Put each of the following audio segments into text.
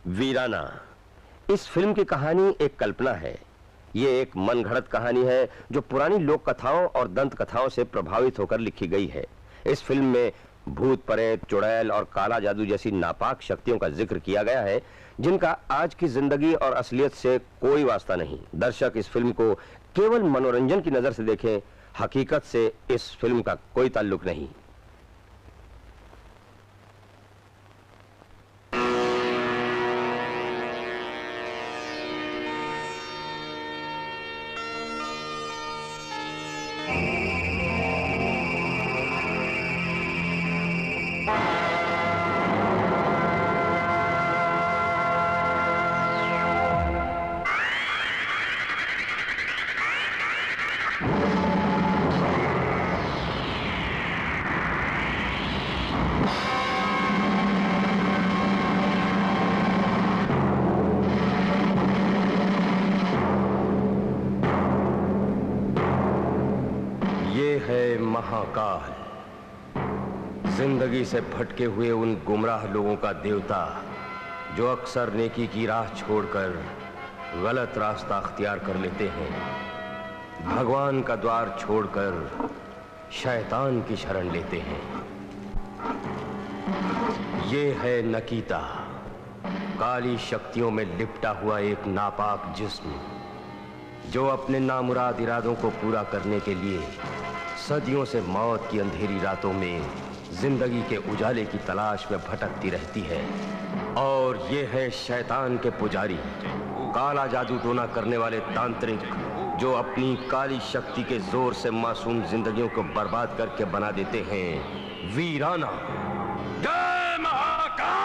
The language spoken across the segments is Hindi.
वीराना। इस फिल्म की कहानी एक कल्पना है। ये एक मनगढ़ंत कहानी है जो पुरानी लोक कथाओं और दंत कथाओं से प्रभावित होकर लिखी गई है। इस फिल्म में भूत प्रेत, चुड़ैल और काला जादू जैसी नापाक शक्तियों का जिक्र किया गया है, जिनका आज की जिंदगी और असलियत से कोई वास्ता नहीं। दर्शक इस फिल्म को केवल मनोरंजन की नजर से देखें, हकीकत से इस फिल्म का कोई ताल्लुक नहीं। महाकाल, जिंदगी से भटके हुए उन गुमराह लोगों का देवता जो अक्सर नेकी की राह छोड़कर गलत रास्ता अख्तियार कर लेते हैं, भगवान का द्वार छोड़कर शैतान की शरण लेते हैं। ये है नकीता, काली शक्तियों में लिपटा हुआ एक नापाक जिस्म जो अपने नामुराद इरादों को पूरा करने के लिए सदियों से मौत की अंधेरी रातों में जिंदगी के उजाले की तलाश में भटकती रहती है। और ये है शैतान के पुजारी, काला जादू टोना करने वाले तांत्रिक जो अपनी काली शक्ति के जोर से मासूम जिंदगियों को बर्बाद करके बना देते हैं वीराना। जय महाकाल!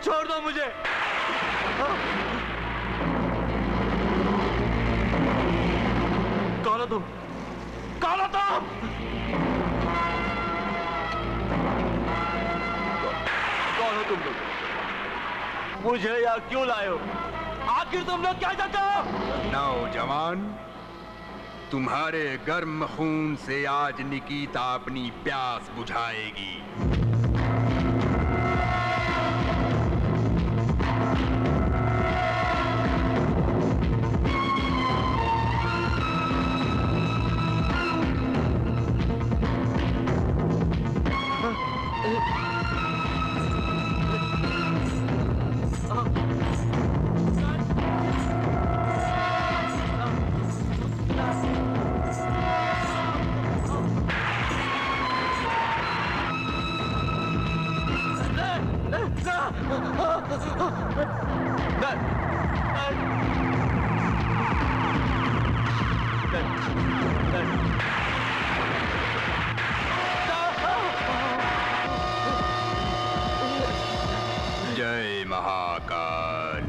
छोड़ दो मुझे। कौन हो तुम? कौन हो तुम? कौन हो तुम लोग? मुझे यहाँ क्यों लाए हो? आखिर तुम लोग क्या चाहते हो? नौजवान, तुम्हारे गर्म खून से आज निकिता अपनी प्यास बुझाएगी। जय महाकाल।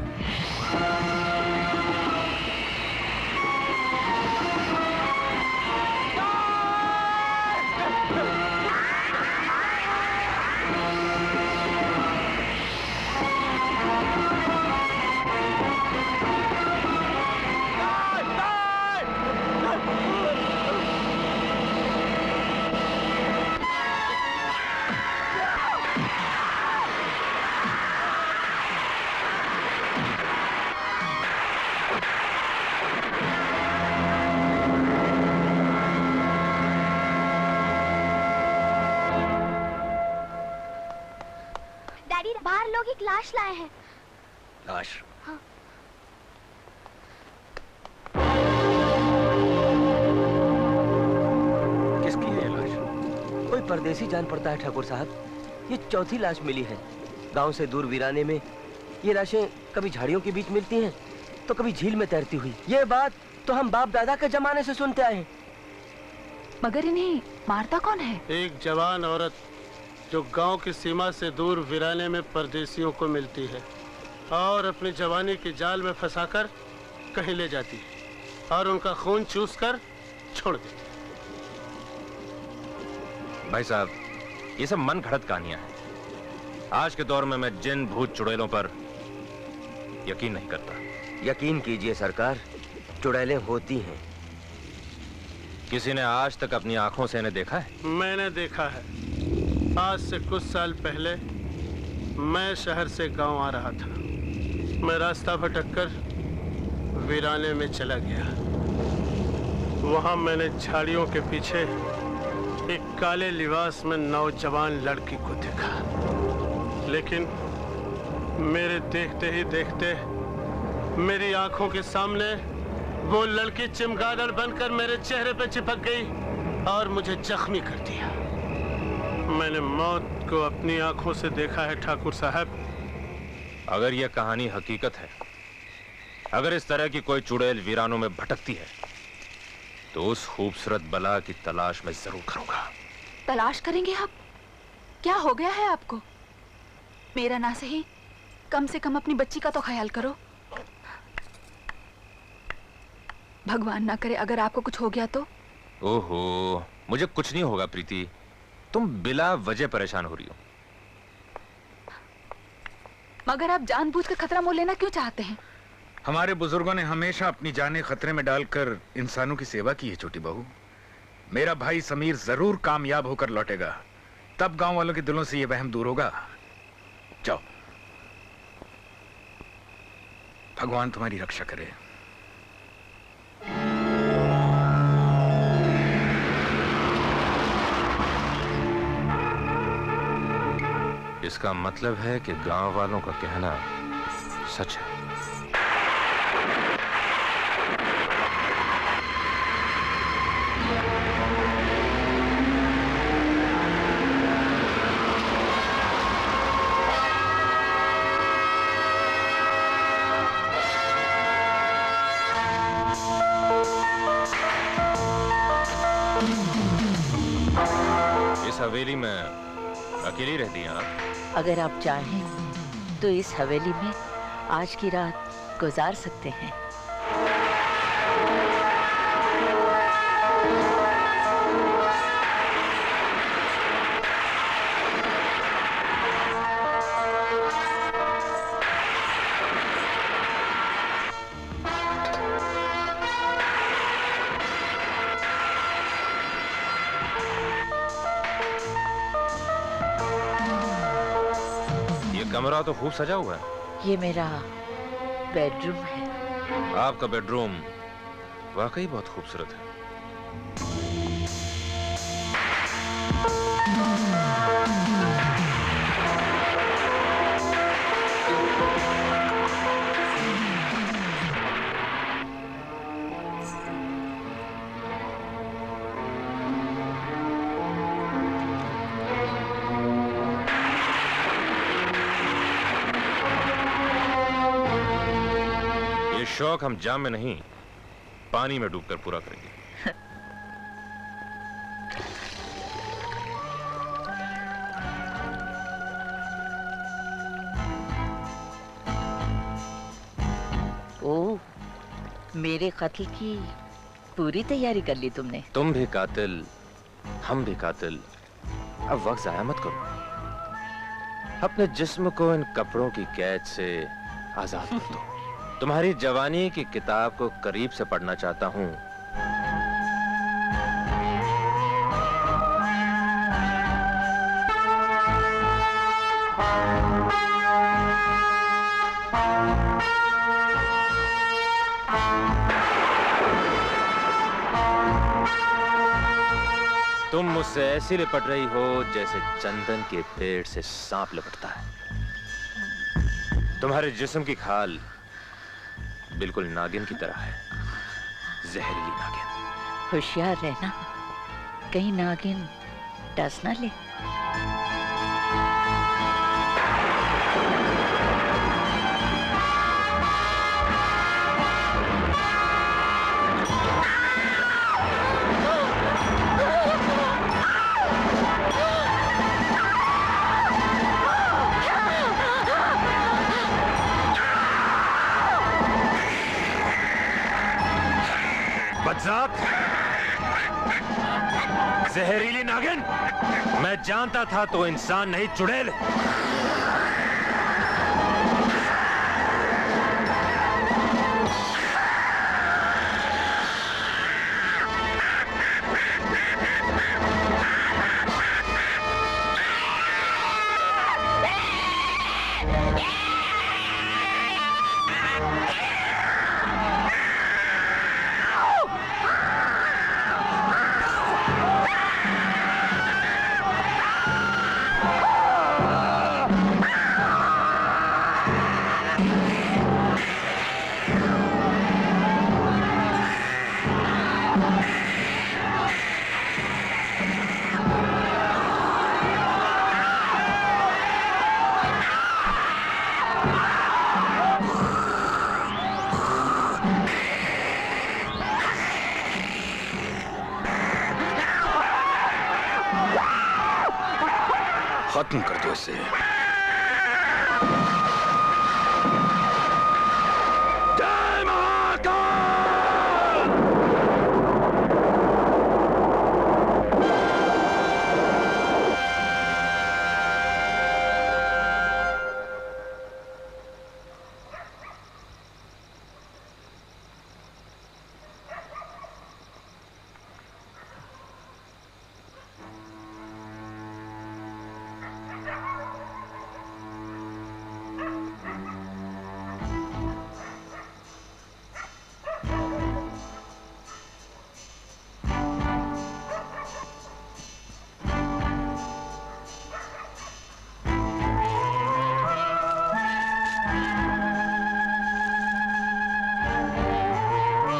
लोग एक लाश लाए हैं। लाश? हाँ। किसकी है ये लाश? कोई परदेसी जान पड़ता है ठाकुर साहब। ये चौथी लाश मिली है। गांव से दूर वीराने में ये लाशें कभी झाड़ियों के बीच मिलती हैं तो कभी झील में तैरती हुई। ये बात तो हम बाप दादा के जमाने से सुनते आए हैं। मगर इन्हें मारता कौन है? एक जवान औरत जो गांव की सीमा से दूर वीराने में परदेसियों को मिलती है और अपनी जवानी के जाल में फंसाकर कहीं ले जाती है और उनका खून चूसकर छोड़ देती है। भाई साहब, ये सब मन घड़त कहानियां हैं। आज के दौर में मैं जिन भूत चुड़ैलों पर यकीन नहीं करता। यकीन कीजिए सरकार, चुड़ैलें होती हैं। किसी ने आज तक अपनी आंखों से इन्हें देखा है? मैंने देखा है। आज से कुछ साल पहले मैं शहर से गांव आ रहा था। मैं रास्ता भटककर वीराने में चला गया। वहां मैंने झाड़ियों के पीछे एक काले लिबास में नौजवान लड़की को देखा, लेकिन मेरे देखते ही देखते मेरी आंखों के सामने वो लड़की चिमगादड़ बनकर मेरे चेहरे पे चिपक गई और मुझे जख्मी कर दिया। मैंने मौत को अपनी आंखों से देखा है ठाकुर साहब। अगर यह कहानी हकीकत है, अगर इस तरह की कोई चुड़ैल वीरानों में भटकती है, तो उस खूबसूरत बला की तलाश मैं जरूर करूंगा। तलाश करेंगे आप? क्या हो गया है आपको? मेरा ना सही, कम से कम अपनी बच्ची का तो ख्याल करो। भगवान ना करे अगर आपको कुछ हो गया तो। ओहो, मुझे कुछ नहीं होगा प्रीति। तुम बिला वजह परेशान हो रही हो। मगर आप जानबूझकर खतरा मोल लेना क्यों चाहते हैं? हमारे बुजुर्गों ने हमेशा अपनी जानें खतरे में डालकर इंसानों की सेवा की है छोटी बहू। मेरा भाई समीर जरूर कामयाब होकर लौटेगा, तब गांव वालों के दिलों से यह वहम दूर होगा। जाओ, भगवान तुम्हारी रक्षा करे। इसका मतलब है कि गांव वालों का कहना सच है। इस हवेली में अकेली रहती हैं आप? अगर आप चाहें तो इस हवेली में आज की रात गुजार सकते हैं। कमरा तो खूब सजा हुआ है। ये मेरा बेडरूम है। आपका बेडरूम वाकई बहुत खूबसूरत है। शौक हम जाम में नहीं, पानी में डूबकर पूरा करेंगे। ओह, मेरे कत्ल की पूरी तैयारी कर ली तुमने। तुम भी कातिल, हम भी कातिल। अब वक्त जाया मत करो। अपने जिस्म को इन कपड़ों की कैद से आजाद कर दो। तुम्हारी जवानी की किताब को करीब से पढ़ना चाहता हूं। तुम मुझसे ऐसी लिपट रही हो जैसे चंदन के पेड़ से सांप लिपटता है। तुम्हारे जिस्म की खाल बिल्कुल नागिन की तरह है, जहरीली नागिन। होशियार रहना, कहीं नागिन डस ना ले। बदजात, जहरीली नागिन, मैं जानता था तो इंसान नहीं चुड़ैल। खत्म कर दो इसे। जय महाकाल!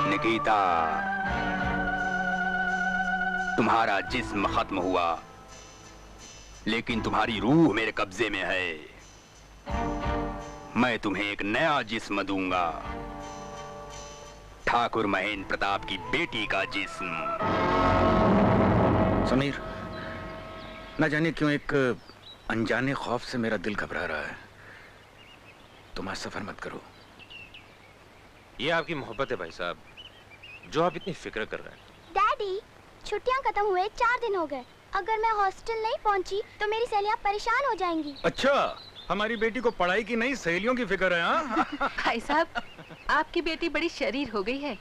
निकिता, तुम्हारा जिस्म खत्म हुआ, लेकिन तुम्हारी रूह मेरे कब्जे में है। मैं तुम्हें एक नया जिस्म दूंगा, ठाकुर महेंद्र प्रताप की बेटी का जिस्म। समीर, न जाने क्यों एक अनजाने खौफ से मेरा दिल घबरा रहा है। तुम आज सफर मत करो। ये आपकी मोहब्बत है भाई साहब, जो आप इतनी फिक्र कर रहे हैं। डैडी, छुट्टियां खत्म हुए 4 दिन हो गए। अगर मैं हॉस्टल नहीं पहुंची तो मेरी सहेलियां परेशान हो जाएंगी। अच्छा, हमारी बेटी को पढ़ाई की नहीं सहेलियों की फिक्र है। हाँ? भाई साहब, आपकी बेटी बड़ी शरीर हो गई है।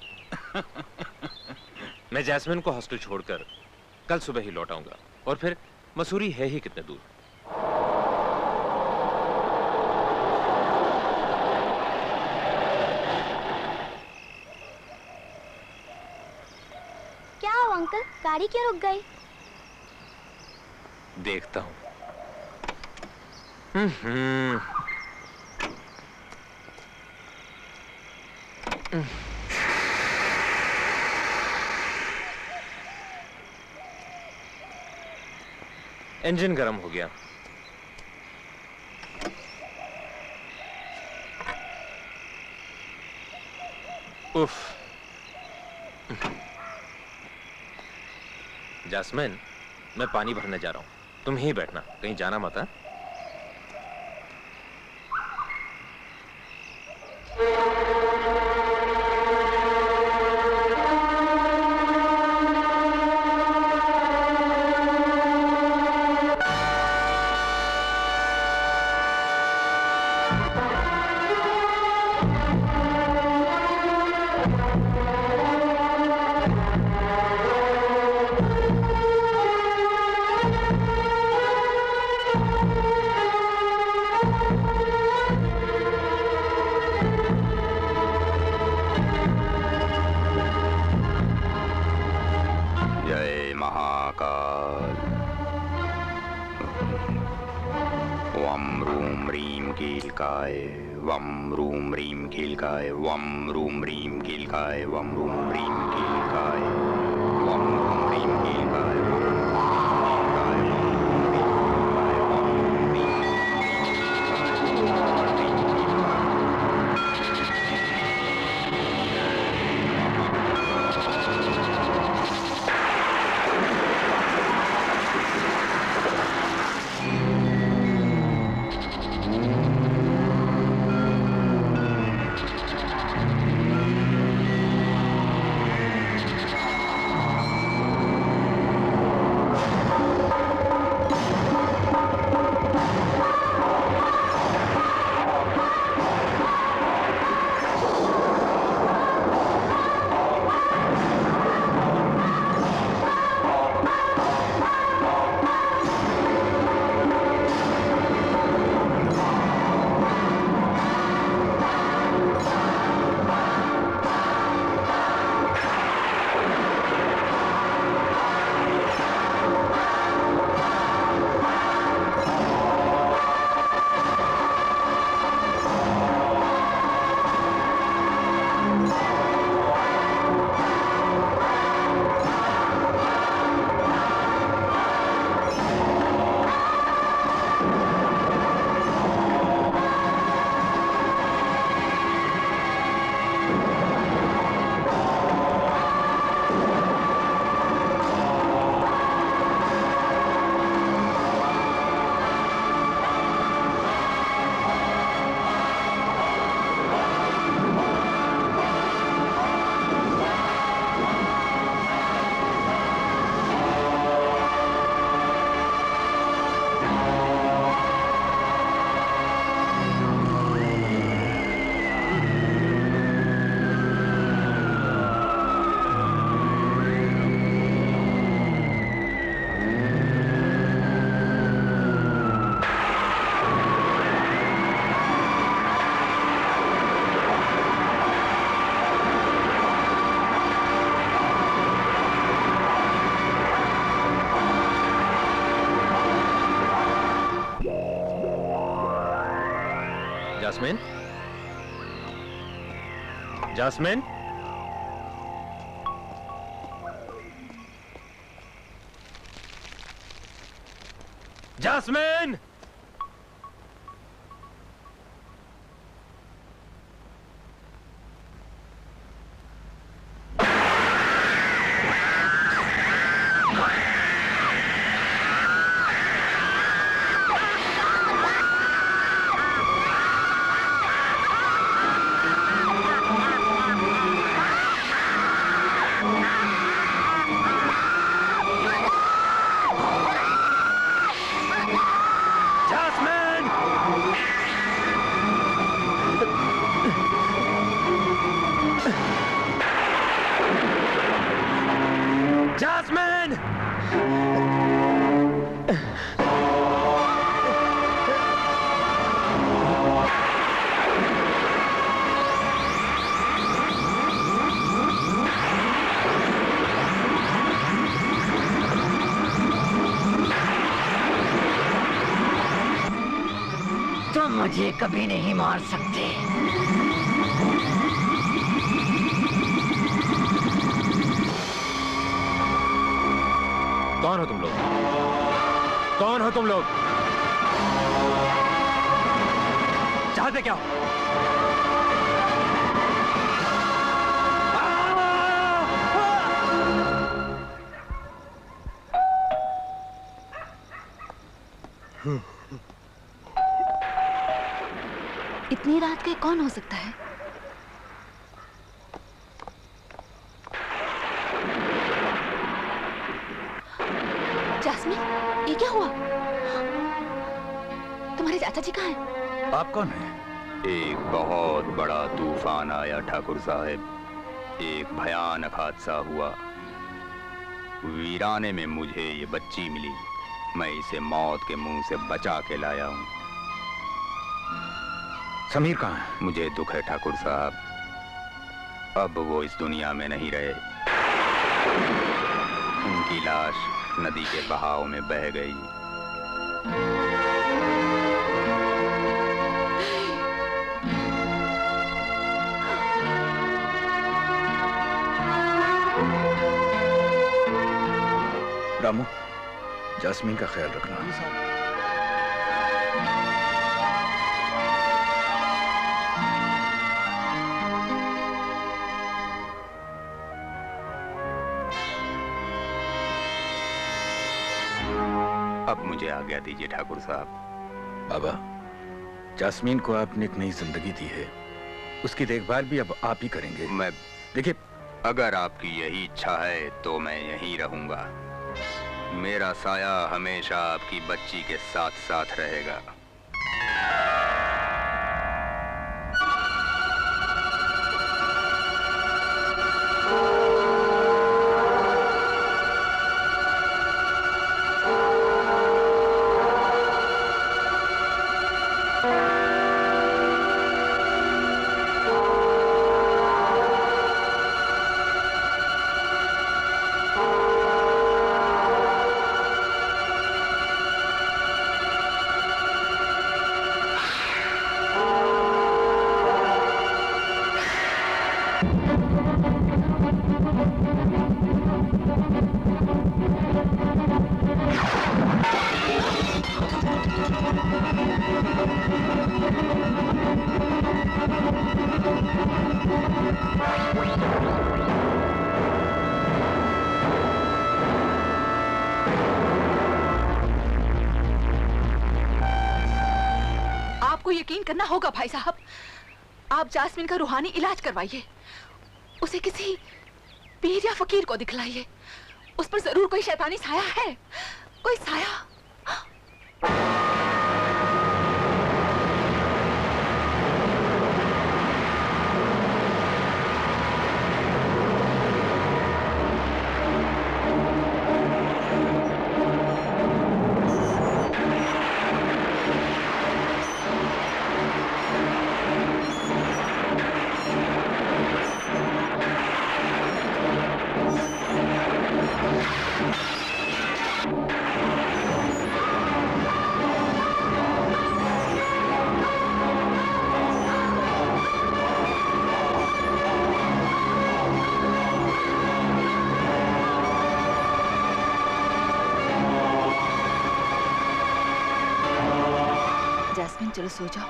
मैं जैस्मिन को हॉस्टल छोड़कर कल सुबह ही लौट आऊंगा, और फिर मसूरी है ही कितने दूर। क्या हुआ अंकल, गाड़ी क्यों रुक गई? देखता हूं। इंजन गर्म हो गया। उफ। जैस्मिन, मैं पानी भरने जा रहा हूं, तुम ही बैठना, कहीं जाना मत। हाँ? वम रूम रीम कीलकाय वम रूम रीम कीलकाय वम रूम रीम कीलकाय वम रूम रीम कीलकाय वम रूम रीम कीलकाय जास्मिन, जास्मिन, जास्मिन, मुझे कभी नहीं मार सकते। कौन हो तुम लोग? कौन हो तुम लोग? चाहते क्या हो? इतनी रात के कौन हो सकता है? जास्मिन, ये क्या हुआ? तुम्हारे चाचा जी कहाँ हैं? आप कौन हैं? एक बहुत बड़ा तूफान आया ठाकुर साहब। एक भयानक हादसा हुआ। वीराने में मुझे ये बच्ची मिली। मैं इसे मौत के मुंह से बचा के लाया हूँ। समीर कहाँ है? मुझे दुख है ठाकुर साहब, अब वो इस दुनिया में नहीं रहे। उनकी लाश नदी के बहाव में बह गई। रामू, जास्मीन का ख्याल रखना। अब मुझे आज्ञा दीजिए ठाकुर साहब। बाबा, जास्मीन को आपने एक नई जिंदगी दी है, उसकी देखभाल भी अब आप ही करेंगे। मैं देखिए, अगर आपकी यही इच्छा है तो मैं यहीं रहूंगा। मेरा साया हमेशा आपकी बच्ची के साथ साथ रहेगा। यकीन करना होगा भाई साहब। आप जास्मीन का रूहानी इलाज करवाइए, उसे किसी पीर या फकीर को दिखलाइए। उस पर जरूर कोई शैतानी साया है, कोई साया। चलो सो जाओ।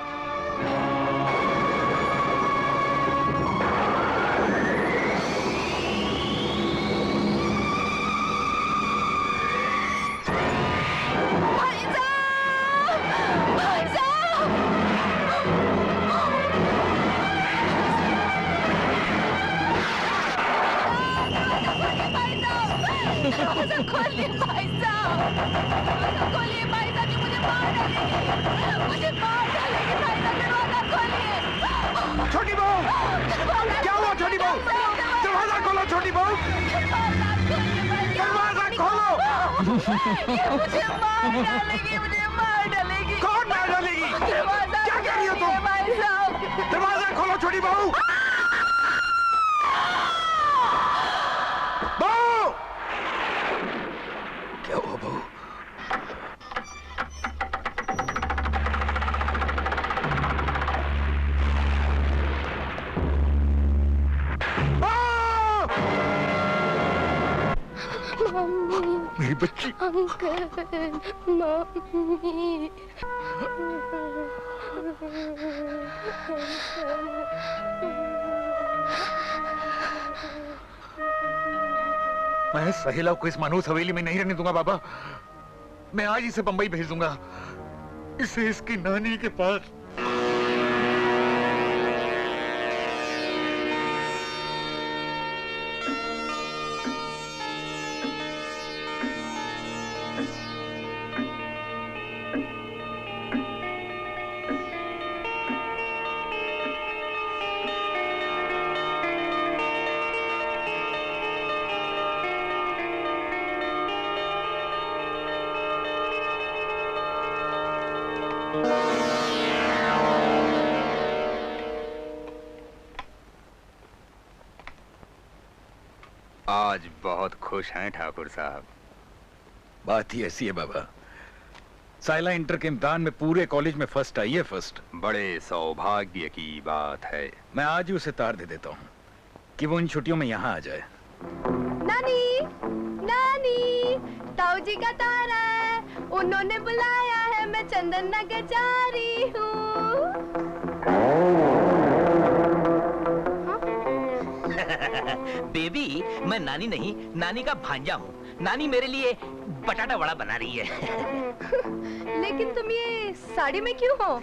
खोलिए भाई साहब, खोलिए भाई साहब, ये मुझे मार डालेगी, मुझे मार डालेगी भाई साहब, दरवाजा खोलिए। छोटी बहू, क्या हुआ छोटी बहू? दरवाजा खोलो छोटी बहू, दरवाजा खोलो। ये मुझे मार डालेगी, मुझे मार डालेगी। कौन मार डालेगी? दरवाजा क्या कह रही हो तुम? भाई साहब, दरवाजा खोलो छोटी बहू। बहू, क्या हुआ बहू? मेरी बच्ची। Uncle, mummy. मैं सहेला को इस मनहूस हवेली में नहीं रहने दूंगा बाबा। मैं आज इसे बंबई भेज दूंगा, इसे इसकी नानी के पास। आज बहुत खुश हैं ठाकुर साहब। बात ही ऐसी है बाबा, साइला इंटर के इम्तिहान में पूरे कॉलेज में फर्स्ट आई है, फर्स्ट। बड़े सौभाग्य की बात है। मैं आज ही उसे तार दे देता हूँ कि वो इन छुट्टियों में यहाँ आ जाए। नानी, नानी, ताऊ जी का तारा है, उन्होंने बुलाया है, मैं चंदन नगर जा रही हूँ। बेबी, मैं नानी नहीं, नानी का भांजा हूँ। नानी मेरे लिए बटाटा वड़ा बना रही है। लेकिन तुम ये साड़ी में क्यों हो?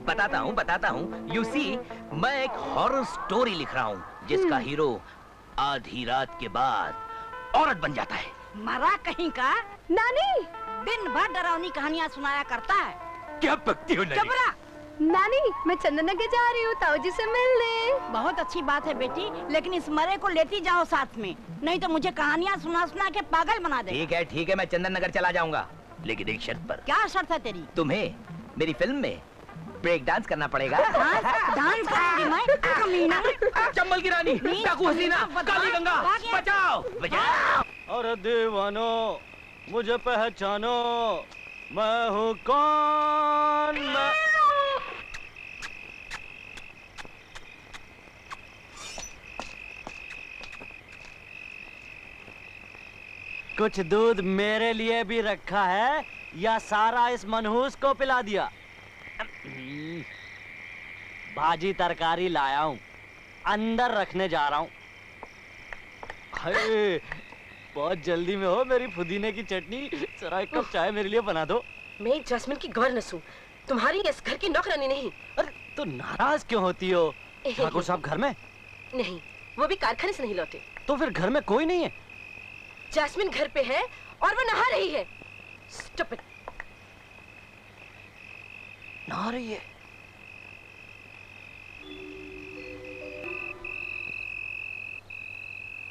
बताता हूँ। You see, मैं एक हॉरर स्टोरी लिख रहा हूँ जिसका हीरो आधी रात के बाद औरत बन जाता है। मरा कहीं का? नानी, दिन भर डरावनी कहानियाँ सुनाया करता है। क्या बकती हो नानी? नानी, मैं चंदन नगर जा रही हूँ ताऊ जी से मिलने। बहुत अच्छी बात है बेटी, लेकिन इस मरे को लेती जाओ साथ में, नहीं तो मुझे कहानियाँ सुना के पागल बना दे। ठीक है, मैं चंदन नगर चला जाऊंगा, लेकिन एक शर्त पर। क्या शर्त है तेरी? तुम्हें मेरी फिल्म में ब्रेक डांस करना पड़ेगा। डांस करूंगी मैं, कमीना। चंबल की रानी, डाकू हसीना, काली गंगा, बचाओ बचाओ। और दीवानो, मुझे पहचानो, मैं हूँ कौन? कुछ दूध मेरे लिए भी रखा है या सारा इस मनहूस को पिला दिया? भाजी तरकारी लाया हूँ, अंदर रखने जा रहा हूँ। बहुत जल्दी में हो मेरी पुदीने की चटनी, जरा एक कप चाय मेरे लिए बना दो। मैं जैस्मिन की गवर्नेंस हूँ, तुम्हारी इस घर की नौकरानी नहीं। अरे तो नाराज क्यों होती हो? ठाकुर साहब घर में नहीं, वो भी कारखाने से नहीं लौटे। तो फिर घर में कोई नहीं है? जैस्मिन घर पे है और वो नहा रही है। स्टूपिड। नहा रही है?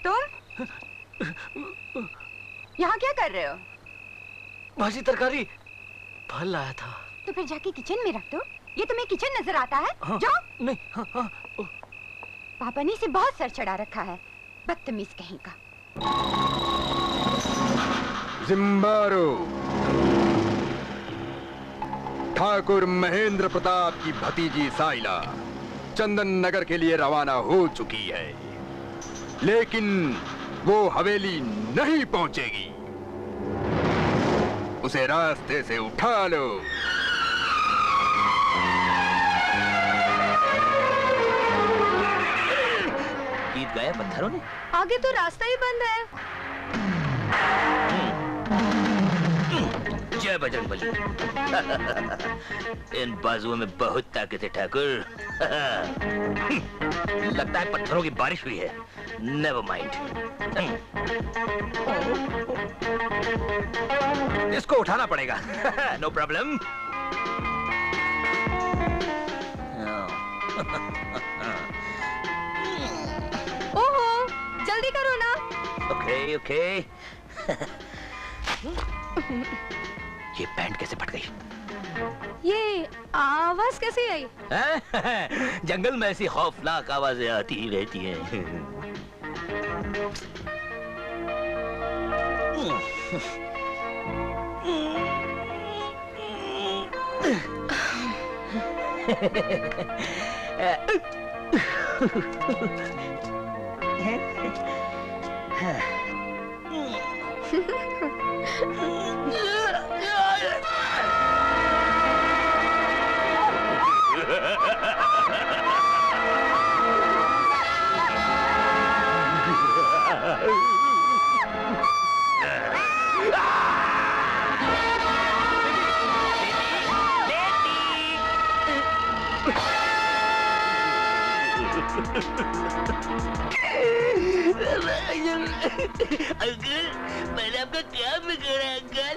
तुम यहाँ क्या कर रहे हो? भाजी तरकारी फल लाया था। तो फिर जाके किचन में रख दो। ये तुम्हें किचन नजर आता है? हाँ, जाओ। नहीं। हाँ। पापा ने इसे बहुत सर चढ़ा रखा है, बदतमीज कहीं का। जिम्बारो, ठाकुर महेंद्र प्रताप की भतीजी साइला चंदन नगर के लिए रवाना हो चुकी है, लेकिन वो हवेली नहीं पहुंचेगी। उसे रास्ते से उठा लो। गीत गाया पत्थरों ने। आगे तो रास्ता ही बंद है। जय बजरंगबली। इन बाजुओं में बहुत ताकत है ठाकुर। लगता है पत्थरों की बारिश हुई है। Never mind. इसको उठाना पड़ेगा। No problem. ओहो, जल्दी करो ना। ओके। ये पैंट कैसे फट गई? ये आवाज कैसे आई? जंगल में ऐसी खौफनाक आवाजें आती ही रहती हैं। अंकल, मैंने आपका क्या बिगाड़ा अंकल?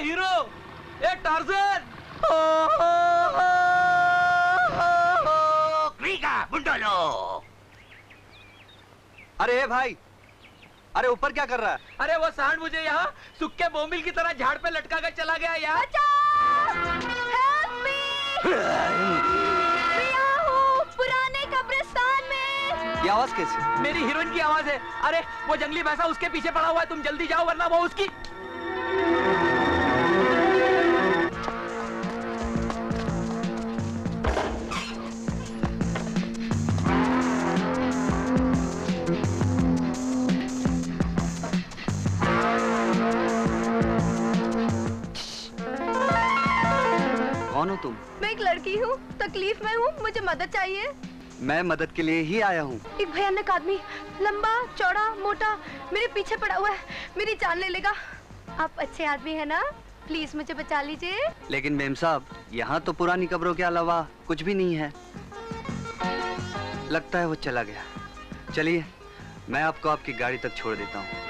हीरो, ए टार्ज़न। बुंडोलो। अरे भाई, अरे ऊपर क्या कर रहा है? अरे वो सांड मुझे यहाँ सुक्के बोमिल की तरह झाड़ पे लटका कर चला गया यार। पुराने कब्रिस्तान में। ये आवाज कैसी? मेरी हीरोइन की आवाज है। अरे वो जंगली भैंसा उसके पीछे पड़ा हुआ है, तुम जल्दी जाओ वरना वो उसकी। कौन हो तुम? मैं एक लड़की हूँ, तकलीफ में हूँ, मुझे मदद चाहिए। मैं मदद के लिए ही आया हूँ। एक भयानक आदमी, लंबा चौड़ा मोटा, मेरे पीछे पड़ा हुआ है, मेरी जान ले लेगा। आप अच्छे आदमी है ना, प्लीज मुझे बचा लीजिए। लेकिन मेम साहब, यहाँ तो पुरानी कब्रों के अलावा कुछ भी नहीं है। लगता है वो चला गया। चलिए, मैं आपको आपकी गाड़ी तक छोड़ देता हूँ।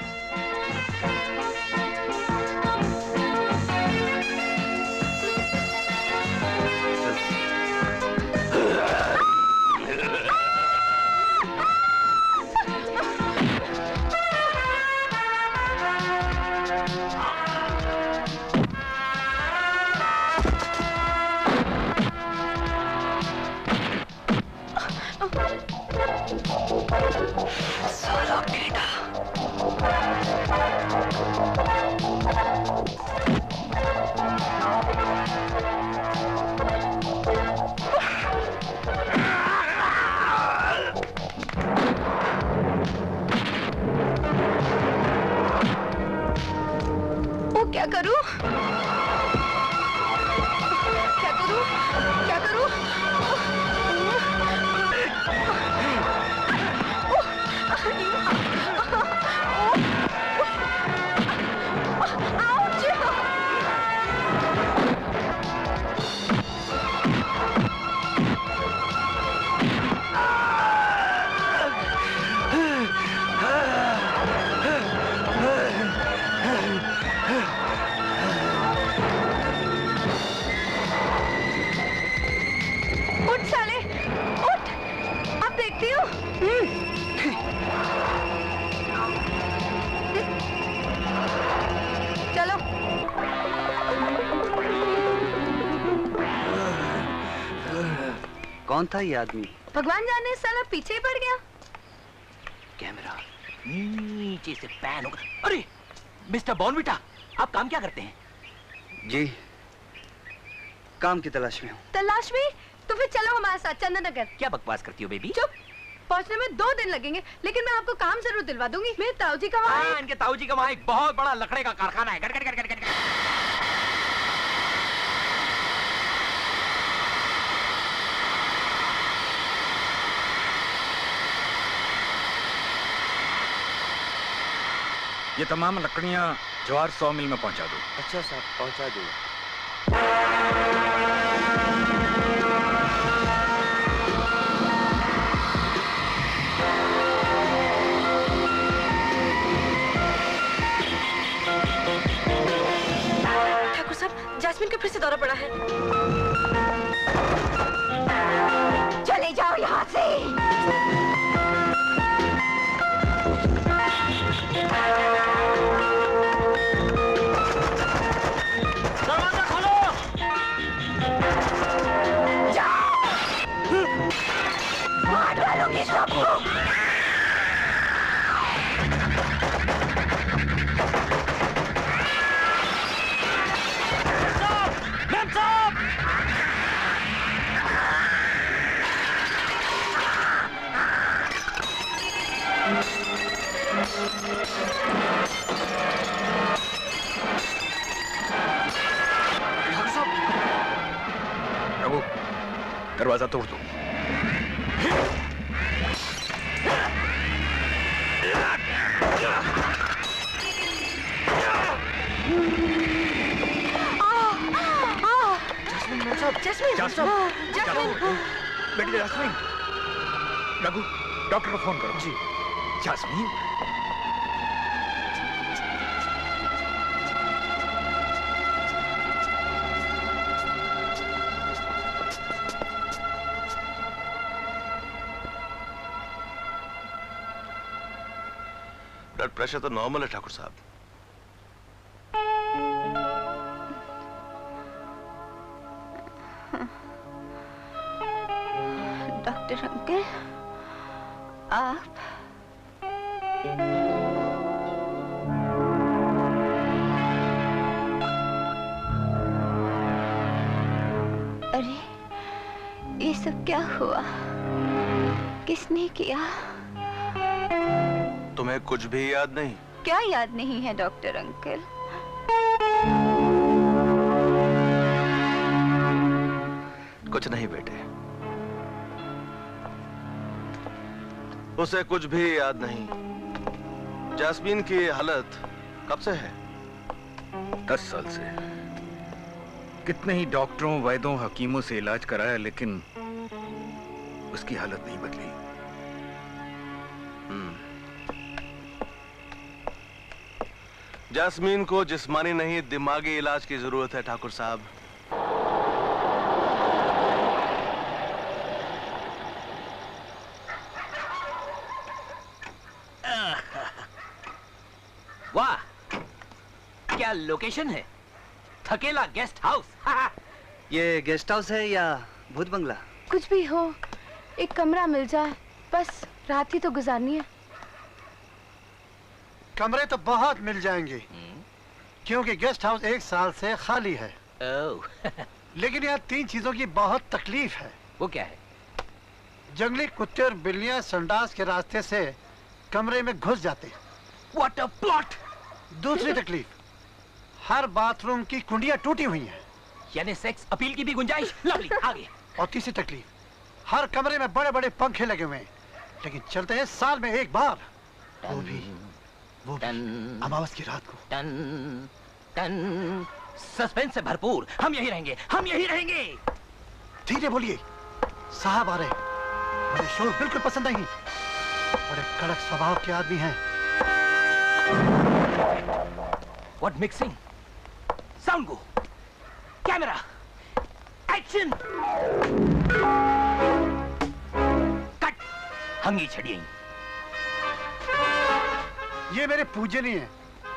साला कीड़ा। वो क्या करूं? क्या करूं? क्या करूं? उठ साले, उठ! अब देखती हूँ। चलो। कौन था ये आदमी? भगवान जाने, साला पीछे ही पड़ गया। कैमरा नीचे से पैन होगा। अरे मिस्टर बॉर्नविटा, आप काम क्या करते हैं? जी, काम की तलाश में हूँ। तलाश में? तो फिर चलो हमारे साथ चंदन नगर। क्या बकवास करती हो बेबी? चुप! पहुंचने में 2 दिन लगेंगे, लेकिन मैं आपको काम जरूर दिलवा दूंगी। मेरे ताऊजी का वहाँ हाँ, इनके ताऊजी का वहाँ एक बहुत बड़ा लकड़े का कारखाना है। गड़ गड़ गड़ गड़ गड़। ये तमाम लकड़ियां जवार 100 मिल में पहुंचा दो। अच्छा साहब, पहुंचा दो। ठाकुर साहब, जैस्मिन का फिर से दौरा पड़ा है। चले जाओ यहाँ से। दरवाजा खोलो। मार डालूंगी सबको। रघु, दरवाजा तोड़ दो। बेटी जास्मीन, रघु, डॉक्टर को फोन करो। जी। जास्मीन, ब्लड प्रेशर तो नॉर्मल है ठाकुर साहब। डॉक्टर अंकल, आप अरे ये सब क्या हुआ? किसने किया? तुम्हें कुछ भी याद नहीं? क्या याद नहीं है डॉक्टर अंकल? कुछ नहीं बेटे, उसे कुछ भी याद नहीं। जैस्मीन की हालत कब से है? 10 साल से। कितने ही डॉक्टरों, वैद्यों, हकीमों से इलाज कराया, लेकिन उसकी हालत नहीं बदली। जैस्मीन को जिस्मानी नहीं, दिमागी इलाज की जरूरत है ठाकुर साहब। वाह, क्या लोकेशन है! थकेला गेस्ट हाउस। ये गेस्ट हाउस है या भूत बंगला? कुछ भी हो, एक कमरा मिल जाए, बस रात ही तो गुजारनी है। कमरे तो बहुत मिल जाएंगे, क्योंकि गेस्ट हाउस 1 साल से खाली है। लेकिन यहाँ 3 चीजों की बहुत तकलीफ है। वो क्या है? जंगली कुत्ते और बिल्लियां संडास के रास्ते से कमरे में घुस जाते हैं। What a plot! दूसरी तकलीफ, हर बाथरूम की कुंडियां टूटी हुई हैं। यानी सेक्स अपील की भी गुंजाइश। लवली, आगे। और तीसरी तकलीफ, हर कमरे में बड़े बड़े पंखे लगे हुए हैं, लेकिन चलते हैं साल में 1 बार, वो भी अमावस की रात को। टन टन, सस्पेंस से भरपूर। हम यही रहेंगे, हम यही रहेंगे। धीरे बोलिए, साहब आ रहे। मुझे शोर बिल्कुल पसंद नहीं, बड़े कड़क स्वभाव के आदमी हैं। What mixing? Sound go. Camera. Action. Cut. हंगी छड़िए। ये मेरे पूजनीय हैं,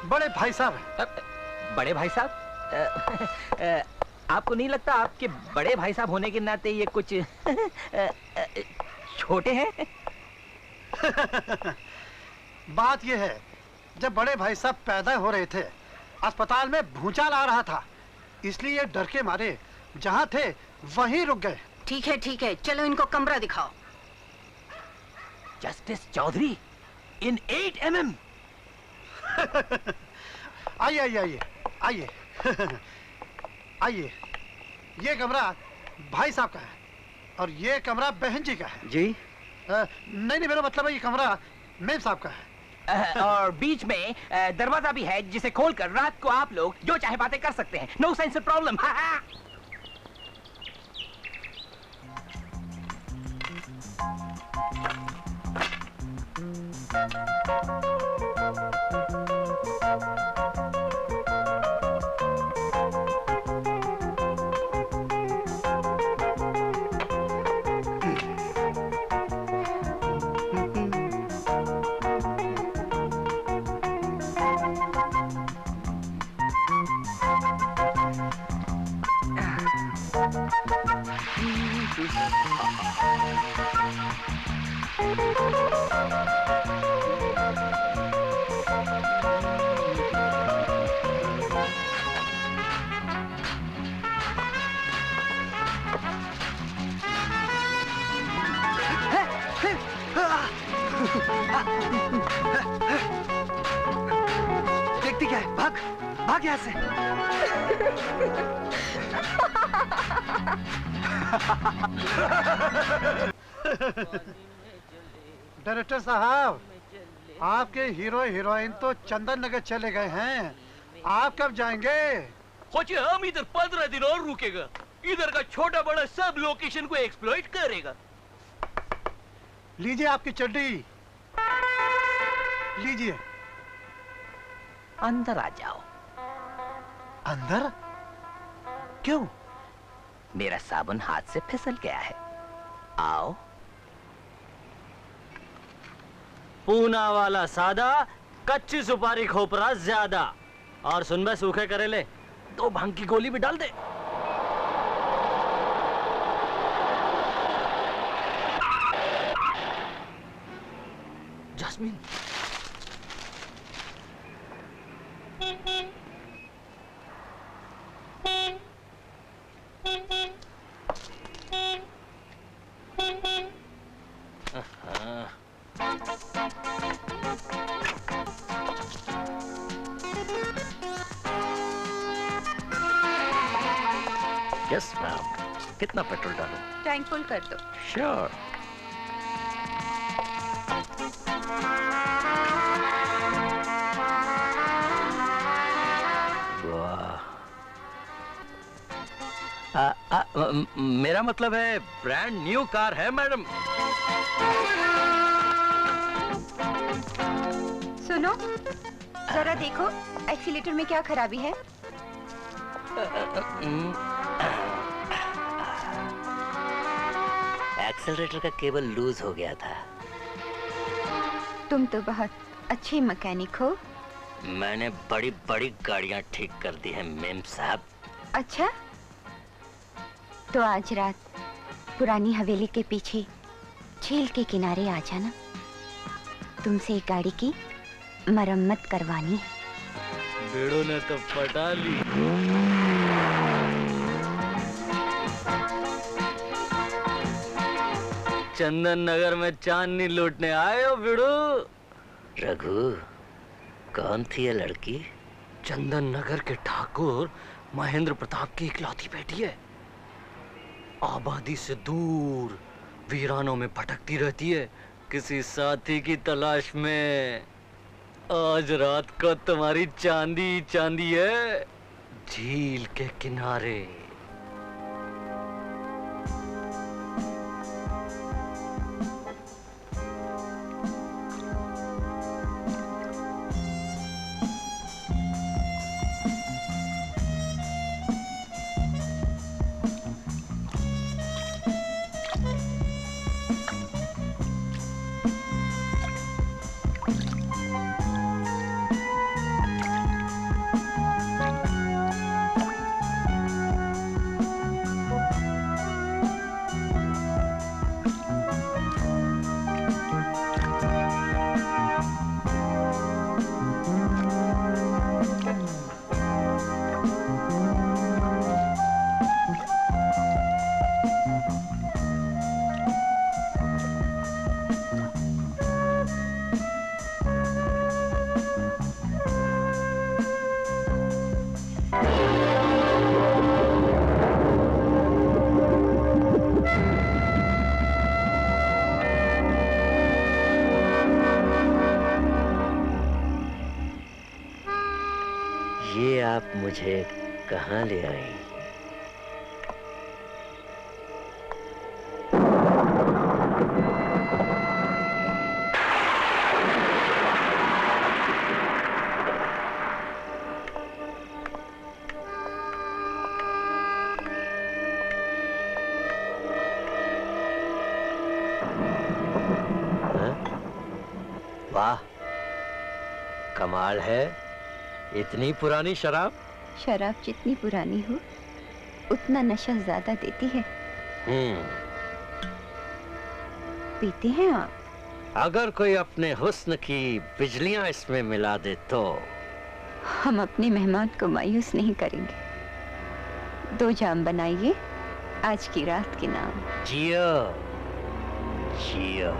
बड़े भाई साहब हैं। बड़े भाई साहब? आपको नहीं लगता आपके बड़े भाई साहब होने के नाते ये कुछ छोटे हैं? बात ये है, जब बड़े भाई साहब पैदा हो रहे थे, अस्पताल में भूचाल आ रहा था, इसलिए डर के मारे जहाँ थे वहीं रुक गए। ठीक है, चलो इनको कमरा दिखाओ। जस्टिस चौधरी इन 8 mm। आइए आइए आइए आइए आइए। ये कमरा भाई साहब का है और ये कमरा बहन जी का है। जी? नहीं, मेरा मतलब है ये कमरा मेम साहब का है। और बीच में दरवाजा भी है, जिसे खोलकर रात को आप लोग जो चाहे बातें कर सकते हैं। No sense problem. देखती क्या है? भाग यहाँ से। डायरेक्टर साहब, आपके हीरो हीरोइन तो चंदन नगर चले गए हैं, आप कब जाएंगे? हम इधर 15 दिन और रुकेगा। इधर का छोटा बड़ा सब लोकेशन को एक्सप्लॉइट करेगा। लीजिए आपकी चड्डी, लीजिए। अंदर आ जाओ। अंदर? क्यों? मेरा साबुन हाथ से फिसल गया है। आओ। पूना वाला सादा, कच्ची सुपारी खोपरा ज्यादा, और सुन बे सूखे करेले तो भांग की गोली भी डाल दे। जैस्मिन, यस मैम, कितना पेट्रोल डालूं? टैंक फुल कर दो। श्योर। मेरा मतलब है ब्रांड न्यू कार है मैडम। सुनो, जरा देखो एक्सीलेटर में क्या खराबी है। एक्सेलरेटर का केबल लूज हो गया था। तुम तो बहुत अच्छे मैकेनिक हो। मैंने बड़ी बड़ी गाड़ियां ठीक कर दी हैं मेम साहब। अच्छा, तो आज रात पुरानी हवेली के पीछे झील के किनारे आ जाना। तुमसे एक गाड़ी की मरम्मत करवानी है। बेड़ो ने तो पटा ली। चंदन नगर में चांदनी लूटने आए हो बिड़ू? रघु, कौन थी ये लड़की? चंदन नगर के ठाकुर महेंद्र प्रताप की इकलौती बेटी है। आबादी से दूर वीरानों में भटकती रहती है किसी साथी की तलाश में। आज रात को तुम्हारी चांदी चांदी है झील के किनारे। आप मुझे कहाँ ले आई? वाह, कमाल है। इतनी पुरानी शराब? शराब जितनी पुरानी हो उतना नशा ज्यादा देती है। पीते हैं आप? अगर कोई अपने हुस्न की बिजलियां इसमें मिला दे तो? हम अपने मेहमान को मायूस नहीं करेंगे। 2 जाम बनाइए आज की रात के नाम। जियो जियो।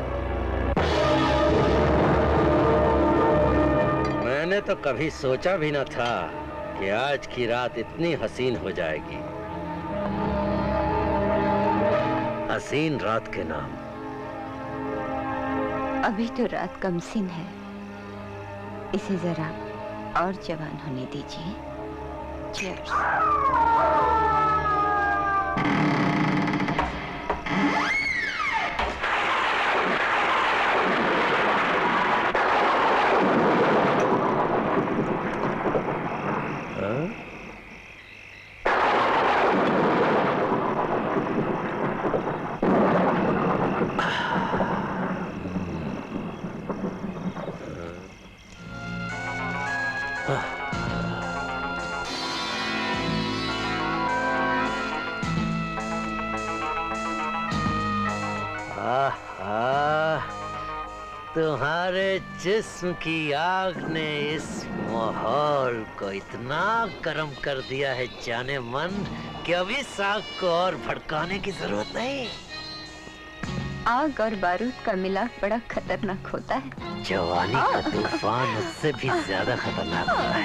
मैंने तो कभी सोचा भी न था कि आज की रात इतनी हसीन हो जाएगी। हसीन रात के नाम। अभी तो रात कमसिन है, इसे जरा और जवान होने दीजिए। चीयर्स। तुम्हारे जिस्म की आग ने इस माहौल को इतना गर्म कर दिया है जाने मन कि अभी आग को और भड़काने की जरूरत नहीं। आग और बारूद का मिलाप बड़ा खतरनाक होता है। जवानी का तूफान उससे भी ज्यादा खतरनाक होता है।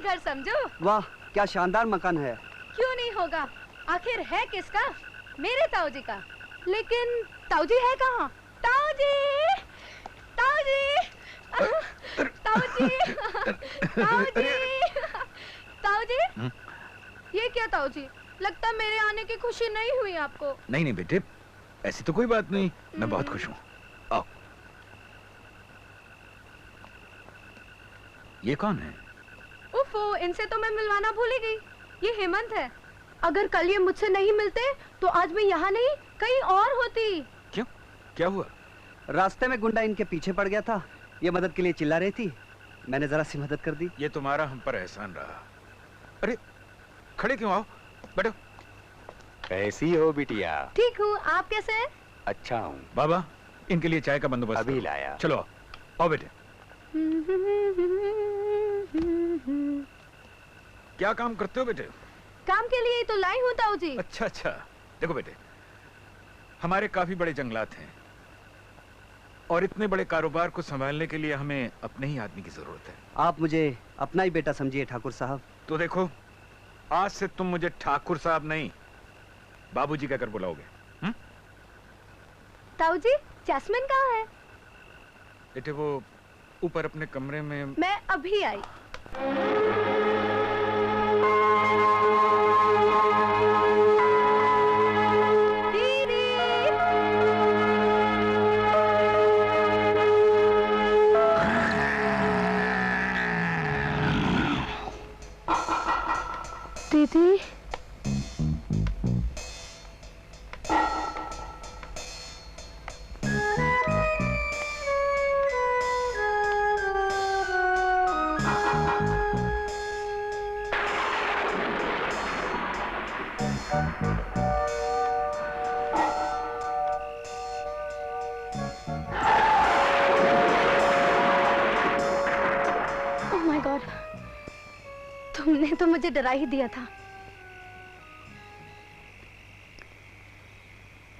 घर समझो। वाह क्या शानदार मकान है। क्यों नहीं होगा, आखिर है किसका? मेरे ताऊजी का। लेकिन ताऊजी है कहाँ? ताऊजी, ताऊजी, ताऊजी, ताऊजी, ताऊजी। ये क्या ताऊजी? लगता मेरे आने की खुशी नहीं हुई आपको। नहीं नहीं बेटे, ऐसी तो कोई बात नहीं, मैं बहुत खुश हूँ। आओ। ये कौन है? उफ़ो, इनसे तो मैं मिलवाना भूल ही गई। ये हेमंत है। अगर कल ये मुझसे नहीं मिलते तो आज मैं यहाँ नहीं कहीं और होती। क्यों, क्या हुआ? रास्ते में गुंडा इनके पीछे पड़ गया था, ये मदद के लिए चिल्ला रही थी, मैंने जरा सी मदद कर दी। ये तुम्हारा हम पर एहसान रहा। अरे खड़े क्यों, आओ बैठो। कैसी हो बिटिया? ठीक हूँ, आप कैसे हैं? अच्छा हूँ। बाबा, इनके लिए चाय का बंदोबस्त अभी लाया। चलो आओ बेटे। क्या काम करते हो बेटे? काम के लिए ही तो लाई हूँ ताऊ जी। अच्छा अच्छा, देखो बेटे, हमारे काफी बड़े जंगलात हैं और इतने बड़े कारोबार को संभालने के लिए हमें अपने ही आदमी की जरूरत है। आप मुझे अपना ही बेटा समझिए ठाकुर साहब। तो देखो, आज से तुम मुझे ठाकुर साहब नहीं, बाबूजी कहकर बुलाओगे। ताऊ जी, जैस्मिन कहाँ है? बेटे वो ऊपर अपने कमरे में। मैं अभी आई। दीदी, ओह माय गॉड, तुमने तो मुझे डरा ही दिया था।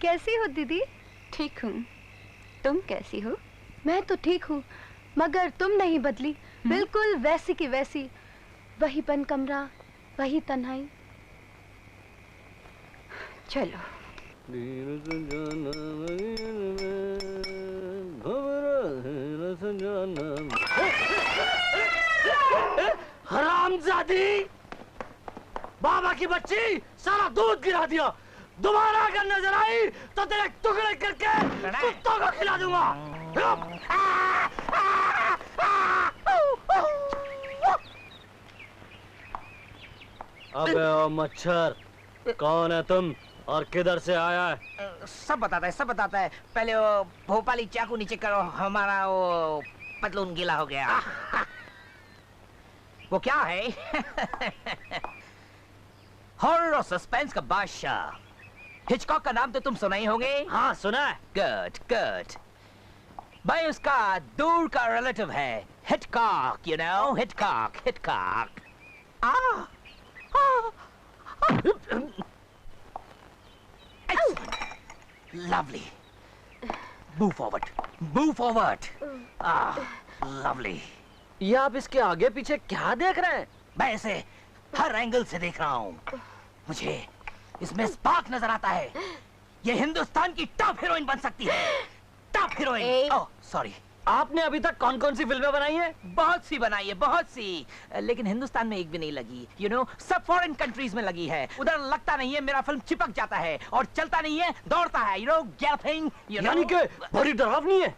कैसी हो दीदी? ठीक हूँ, तुम कैसी हो? मैं तो ठीक हूँ, मगर तुम नहीं बदली, बिल्कुल वैसी की वैसी। वही बंद कमरा, वही तन्हाई। चलो। हरामजादी, बाबा की बच्ची, सारा दूध गिरा दिया। दोबारा अगर नजर आई तो तेरे टुकड़े करके कुत्तों को खिला दूंगा। अबे ओ मच्छर, कौन है तुम और किधर से आया है? सब बताता है, सब बताता है। पहले वो भोपाली चाकू नीचे करो, हमारा वो पतलून गीला हो गया। वो क्या है? हॉरर और सस्पेंस का बादशाह हिचकॉक का नाम तो तुम सुना ही होंगे। हाँ सुना है। Good good. भाई उसका दूर का रिलेटिव है Hitchcock, you know, Hitchcock, Hitchcock. Lovely. Move forward, move forward. Lovely. ये आप इसके आगे पीछे क्या देख रहे हैं? मैं इसे हर एंगल से देख रहा हूँ। मुझे इसमें स्पार्क नजर आता है। ये हिंदुस्तान की टॉप हीरोइन बन सकती है, टॉप हीरोइन। Oh sorry. आपने अभी तक कौन कौन सी फिल्में बनाई हैं? बहुत सी बनाई है, बहुत सी, लेकिन हिंदुस्तान में एक भी नहीं लगी। यू नो, सब फॉरेन कंट्रीज में लगी है। उधर लगता नहीं है, मेरा फिल्म चिपक जाता है और चलता नहीं है, दौड़ता है। You know, galloping. यानी कि बड़ी डरावनी है।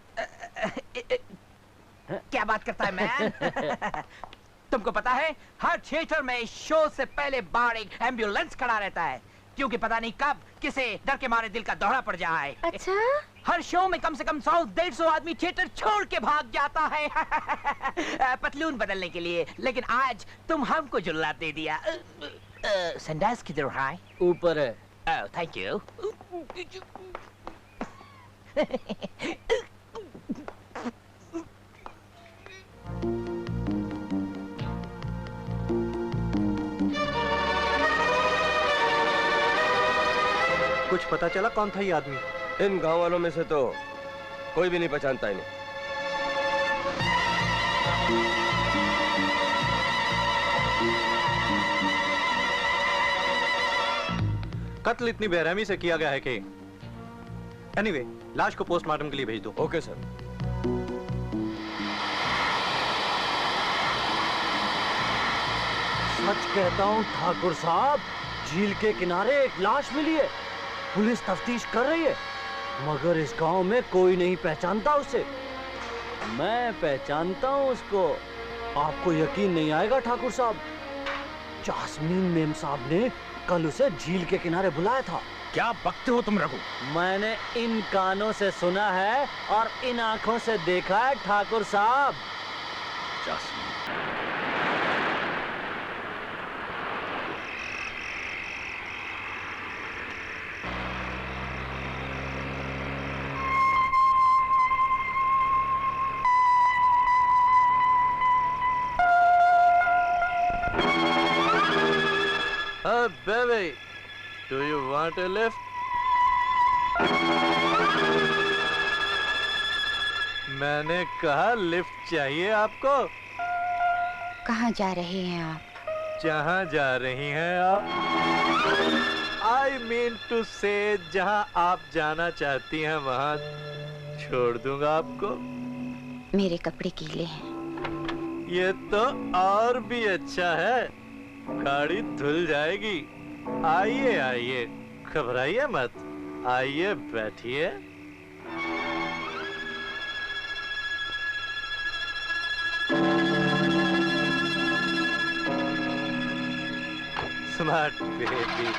क्या बात करता है मैन? तुमको पता है, हर थिएटर में शो से पहले बाहर एक एम्बुलेंस खड़ा रहता है, क्योंकि पता नहीं कब किसे डर के मारे दिल का दौरा पड़ जाए। अच्छा? हर शो में कम से कम 100-150 आदमी थिएटर छोड़ के भाग जाता है पतलून बदलने के लिए। लेकिन आज तुम हमको जुल्लात दे दिया। संडास किधर है? ऊपर है। Oh thank you. कुछ पता चला कौन था ये आदमी? इन गांव वालों में से तो कोई भी नहीं पहचानता इन्हें। कत्ल इतनी बेरहमी से किया गया है कि एनीवे, लाश को पोस्टमार्टम के लिए भेज दो। Okay sir. सच कहता हूँ ठाकुर साहब, झील के किनारे एक लाश मिली है। पुलिस तफ्तीश कर रही है, मगर इस गांव में कोई नहीं पहचानता उसे। मैं पहचानता हूँ उसको। आपको यकीन नहीं आएगा ठाकुर साहब, जास्मीन मेम साहब ने कल उसे झील के किनारे बुलाया था। क्या बकते हो तुम रघु? मैंने इन कानों से सुना है और इन आंखों से देखा है ठाकुर साहब। Jasmine. Baby, do you want a lift? मैंने कहा लिफ्ट चाहिए आपको। कहाँ जा रहे हैं आप? जहाँ जा रही हैं आप? I mean to say, जहाँ आप जाना चाहती हैं वहाँ छोड़ दूंगा आपको। मेरे कपड़े गीले हैं। ये तो और भी अच्छा है, गाड़ी धुल जाएगी। आइए आइए, घबराइए मत, आइए बैठिए। Smart baby.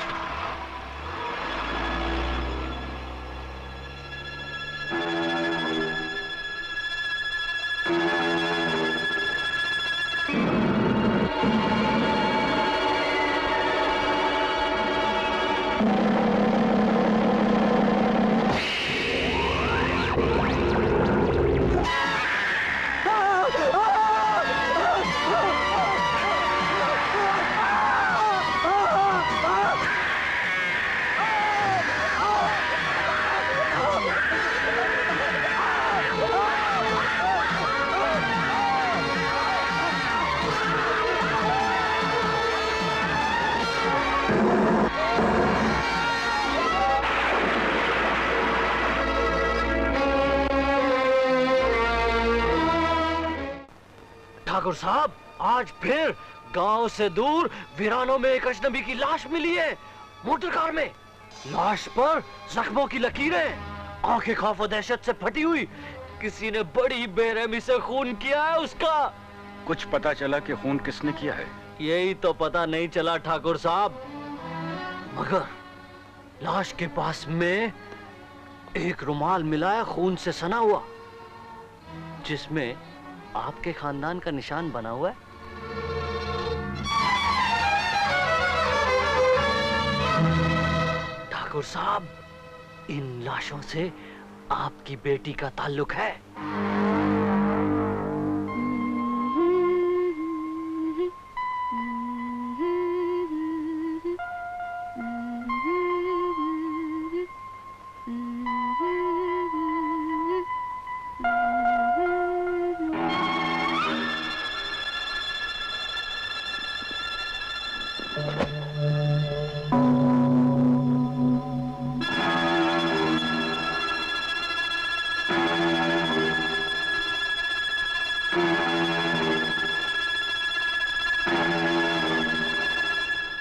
ठाकुर साहब, आज फिर गांव से दूर वीरानों में एक अजनबी की लाश मिली है, मोटर कार में। लाश पर जख्मों की लकीरें, आंखें खौफ और दहशत से फटी हुई। किसी ने बड़ी बेरहमी से खून किया है उसका। कुछ पता चला कि खून किसने किया है? यही तो पता नहीं चला ठाकुर साहब, मगर लाश के पास में एक रुमाल मिला है खून से सना हुआ, जिसमें आपके खानदान का निशान बना हुआ है। ठाकुर साहब, इन लाशों से आपकी बेटी का ताल्लुक है।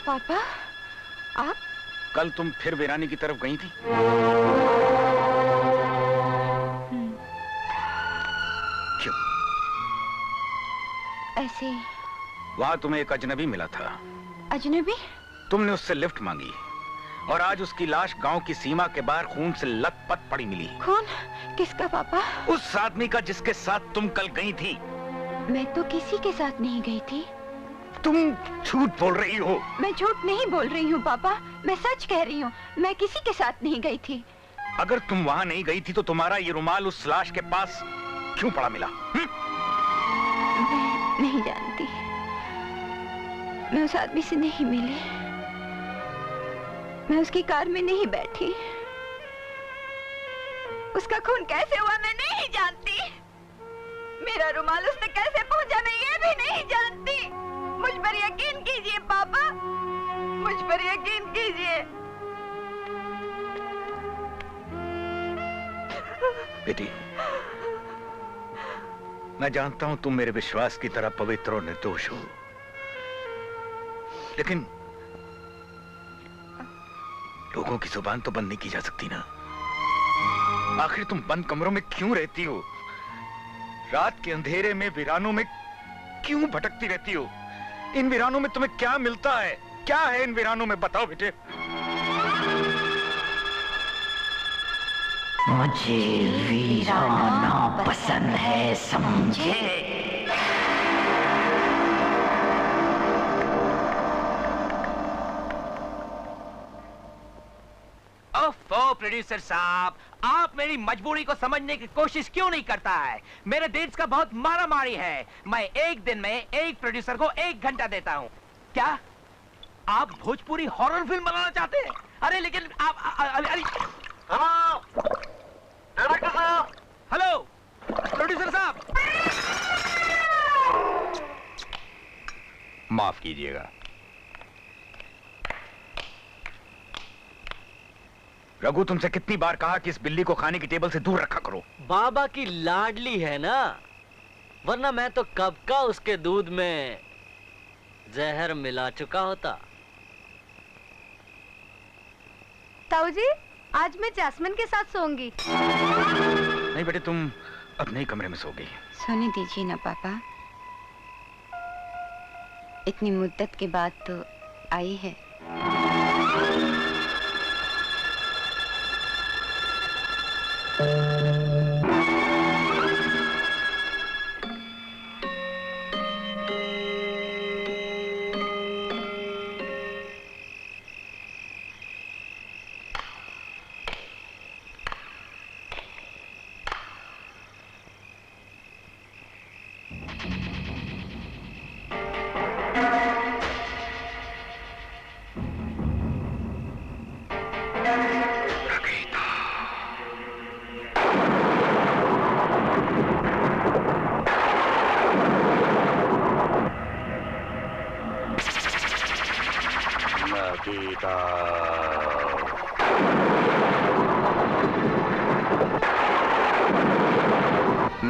पापा, आप? कल तुम फिर वीरानी की तरफ गई थी? क्यों? ऐसे। वहां तुम्हें एक अजनबी मिला था। अजनबी? तुमने उससे लिफ्ट मांगी और आज उसकी लाश गांव की सीमा के बाहर खून से लथपथ पड़ी मिली। खून? किसका पापा? उस आदमी का जिसके साथ तुम कल गई थी। मैं तो किसी के साथ नहीं गई थी। तुम झूठ बोल रही हो। मैं झूठ नहीं बोल रही हूँ पापा, मैं सच कह रही हूँ। मैं किसी के साथ नहीं गई थी। अगर तुम वहां नहीं गई थी तो तुम्हारा ये रुमाल उस लाश के पास क्यों पड़ा मिला? मैं नहीं जानती। मैं उस आदमी से नहीं मिली, मैं उसकी कार में नहीं बैठी। उसका खून कैसे हुआ मैं नहीं जानती। मेरा रुमाल उस तक कैसे पहुंचा मैं ये भी नहीं जानती। मुझ पर यकीन कीजिए पापा, मुझ पर यकीन कीजिए। बेटी, मैं जानता हूं तुम मेरे विश्वास की तरह पवित्र और निर्दोष हो, लेकिन लोगों की जुबान तो बंद नहीं की जा सकती ना। आखिर तुम बंद कमरों में क्यों रहती हो? रात के अंधेरे में वीरानों में क्यों भटकती रहती हो? इन वीरानों में तुम्हें क्या मिलता है? क्या है इन वीरानों में, बताओ बेटे। मुझे वीराना पसंद है, समझे? ओफो प्रोड्यूसर साहब, आप मेरी मजबूरी को समझने की कोशिश क्यों नहीं करता है? मेरे डेट्स का बहुत मारामारी है। मैं एक दिन में एक प्रोड्यूसर को 1 घंटा देता हूँ। क्या आप भोजपुरी हॉरर फिल्म बनाना चाहते हैं? अरे लेकिन आप अरे हेलो प्रोड्यूसर साहब, माफ कीजिएगा। रघु, तुमसे कितनी बार कहा कि इस बिल्ली को खाने की टेबल से दूर रखा करो। बाबा की लाडली है ना, वरना मैं तो कब का उसके दूध में जहर मिला चुका होता। ताऊ जी, आज मैं जैस्मिन के साथ सोऊंगी। नहीं बेटे, तुम अपने ही कमरे में सोगी। सोने दीजिए ना पापा, इतनी मुद्दत के बाद तो आई है।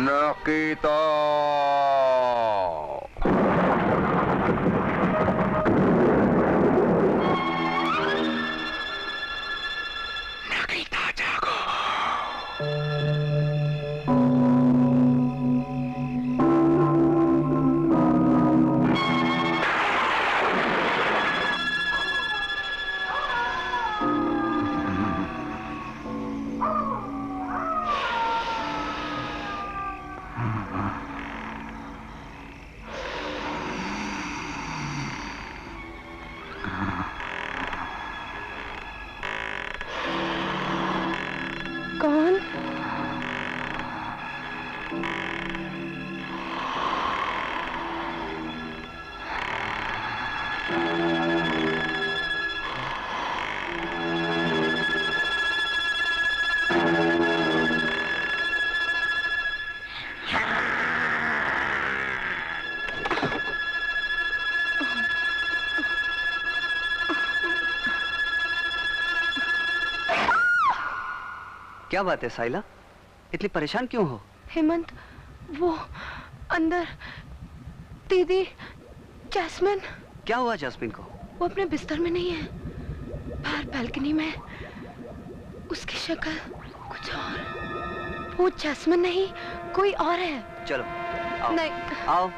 नकीता क्या बात है साइला, इतनी परेशान क्यों हो? हेमंत, वो अंदर दीदी जैस्मिन। क्या हुआ जैस्मिन को? वो अपने बिस्तर में नहीं है, बाहर बालकनी में। उसकी शक्ल कुछ और। वो जैस्मिन नहीं, कोई और है। चलो आओ। नहीं आओ।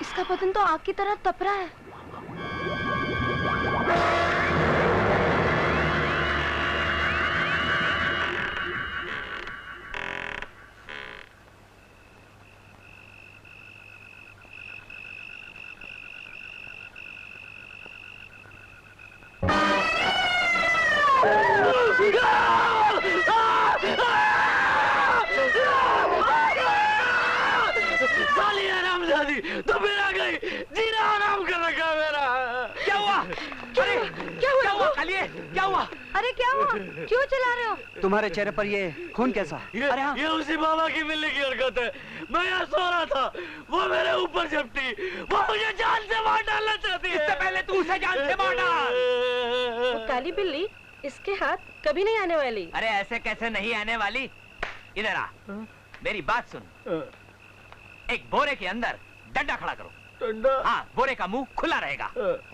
इसका बदन तो आग की तरह तप रहा है। तो फिर आ गई, जीना आराम कर रखा मेरा। क्या हुआ? अरे क्या हुआ? कालिए क्या हुआ? अरे क्या हुआ? क्यों चिल्ला रहे हो? तुम्हारे चेहरे पर ये खून कैसा? अरे हाँ। ये उसी बाबा की मिलने की हरकत है। मैं यहाँ सो रहा था, वो मेरे ऊपर झपटी, वो मुझे जान से मार डालना चाहती है। इससे पहले तू उसे जान से मार डाल। वो काली बिल्ली इसके हाथ कभी नहीं आने वाली। अरे ऐसे कैसे नहीं आने वाली? इधर आ, मेरी बात सुन। एक बोरे के अंदर डंडा खड़ा करो। डंडा? हाँ, बोरे का मुंह खुला रहेगा,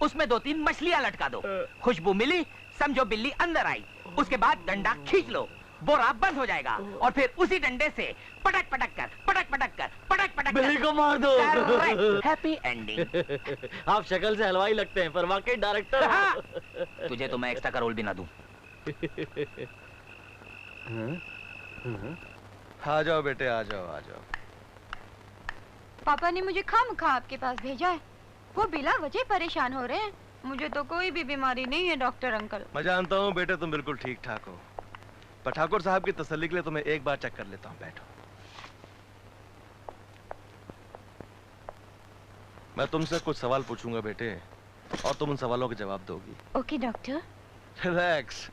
उसमें 2-3 मछलियां लटका दो। खुशबू मिली, समझो बिल्ली अंदर आई। उसके बाद डंडा खींच लो, बोरा बंद हो जाएगा और फिर उसी डंडे से पटक पटक कर बिल्ली को मार दो। Happy ending. आप शक्ल से हलवाई लगते हैं, पर वाकई डायरेक्टर। हाँ। तुझे तो मैं एक्स्ट्रा का रोल भी ना दूं। आ जाओ बेटे, आ जाओ आ जाओ। पापा ने मुझे खामखा आपके पास भेजा है। वो बिला वजह परेशान हो रहे हैं। मुझे तो कोई भी बीमारी नहीं है डॉक्टर अंकल। मैं जानता हूँ बेटे तुम बिल्कुल ठीक ठाक हो, पर ठाकुर साहब की तसल्ली के लिए तुम्हें एक बार चेक कर लेता हूँ। बैठो। मैं तुमसे कुछ सवाल पूछूंगा बेटे, और तुम उन सवालों के जवाब दोगी। Okay doctor. Relax,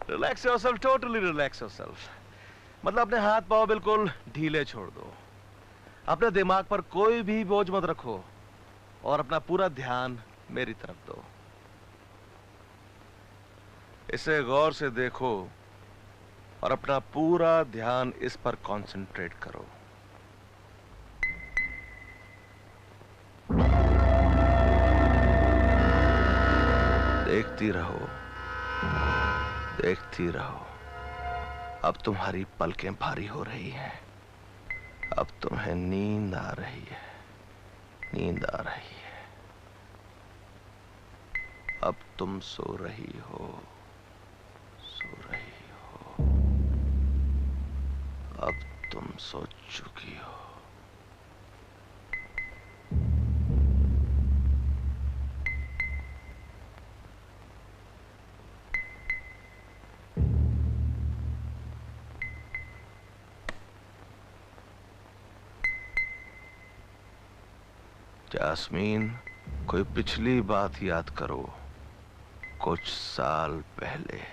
relax yourself, totally relax yourself. मतलब अपने हाथ पांव बिल्कुल ढीले छोड़ दो, अपने दिमाग पर कोई भी बोझ मत रखो, और अपना पूरा ध्यान मेरी तरफ दो। इसे गौर से देखो और अपना पूरा ध्यान इस पर कंसंट्रेट करो। देखती रहो, देखती रहो। अब तुम्हारी पलकें भारी हो रही हैं, अब तुम्हें नींद आ रही है, नींद आ रही है। अब तुम सो रही हो, सो रही हो। अब तुम सो चुकी हो। जास्मीन, कोई पिछली बात याद करो, कुछ साल पहले।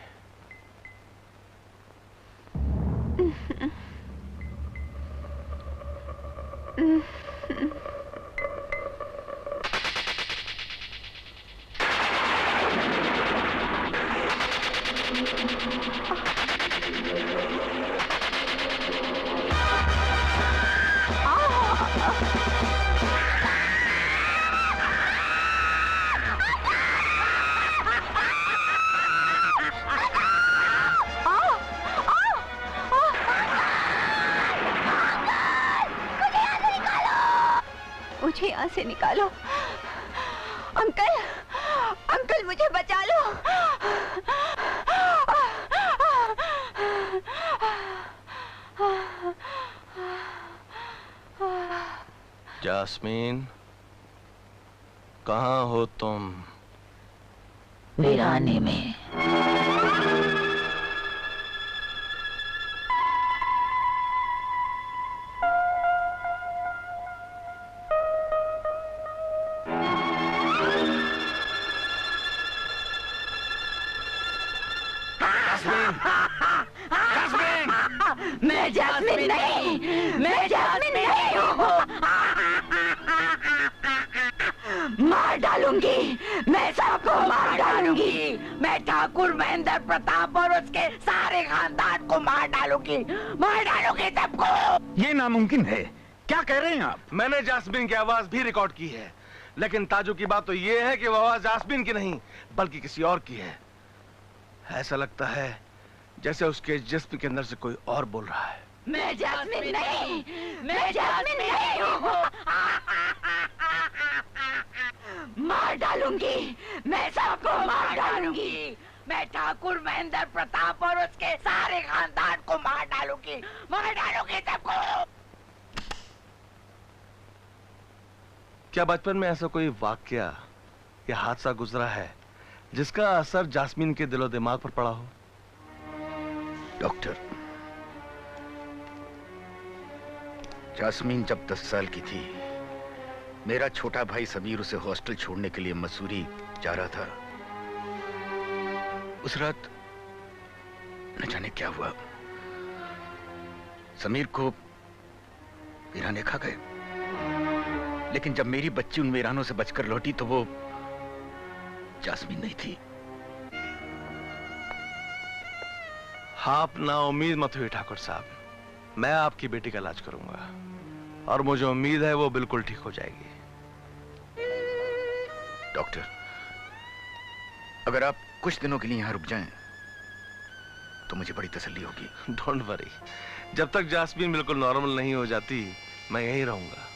मुझे यहाँ से निकालो अंकल, अंकल मुझे बचा लो। जास्मीन, कहाँ हो तुम? वीराने में। मैं जास्मिन नहीं, मैं जास्मिन नहीं हूँ। मार डालूंगी, मैं सबको मार डालूंगी। मैं ठाकुर महेंद्र प्रताप और उसके सारे खानदान को मार डालूंगी, मार डालूंगी सबको। ये नामुमकिन है, क्या कह रहे हैं आप? मैंने जास्मीन की आवाज भी रिकॉर्ड की है, लेकिन ताजुब की बात तो ये है कि वो आवाज जास्मीन की नहीं बल्कि किसी और की है। ऐसा लगता है जैसे उसके जिस्म के अंदर से कोई और बोल रहा है। मैं जास्मिन नहीं, मैं जास्मिन नहीं हूँ। मार डालूंगी, मैं सबको मार डालूंगी। मैं ठाकुर महेंद्र प्रताप और उसके सारे खानदान को मार डालूंगी, मार डालूंगी सबको। क्या बचपन में ऐसा कोई वाकया या हादसा गुजरा है जिसका असर जास्मीन के दिलो दिमाग पर पड़ा हो? डॉक्टर, जास्मीन जब 10 साल की थी, मेरा छोटा भाई समीर उसे हॉस्टल छोड़ने के लिए मसूरी जा रहा था। उस रात न जाने क्या हुआ, समीर को वीराने खा गए। लेकिन जब मेरी बच्ची उन वीरानों से बचकर लौटी तो वो जास्मीन नहीं थी। आप ना उम्मीद मत हुई ठाकुर साहब, मैं आपकी बेटी का इलाज करूंगा और मुझे उम्मीद है वो बिल्कुल ठीक हो जाएगी। डॉक्टर, अगर आप कुछ दिनों के लिए यहाँ रुक जाएं, तो मुझे बड़ी तसल्ली होगी। डोंट वरी, जब तक जास्मीन बिल्कुल नॉर्मल नहीं हो जाती मैं यहीं रहूंगा।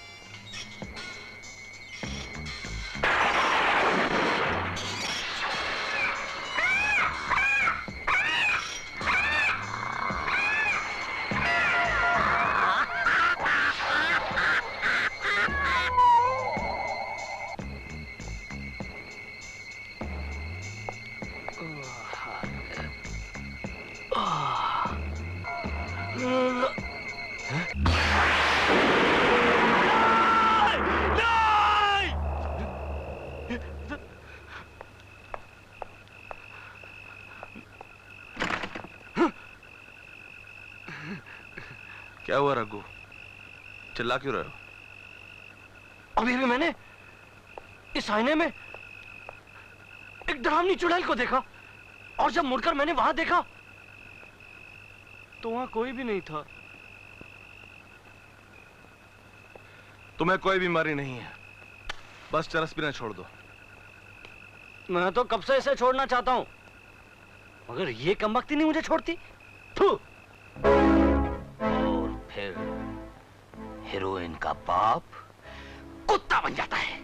क्या हुआ रघु? चिल्ला क्यों रहे हो? अभी भी मैंने इस आईने में एक डरावनी चुड़ैल को देखा, और जब मुड़कर मैंने वहां देखा तो वहां कोई भी नहीं था। तुम्हें कोई बीमारी नहीं है, बस चरस पीना छोड़ दो। मैं तो कब से इसे छोड़ना चाहता हूं, मगर ये कमबख्ती नहीं मुझे छोड़ती। थू। और फिर हीरोइन का बाप कुत्ता बन जाता है।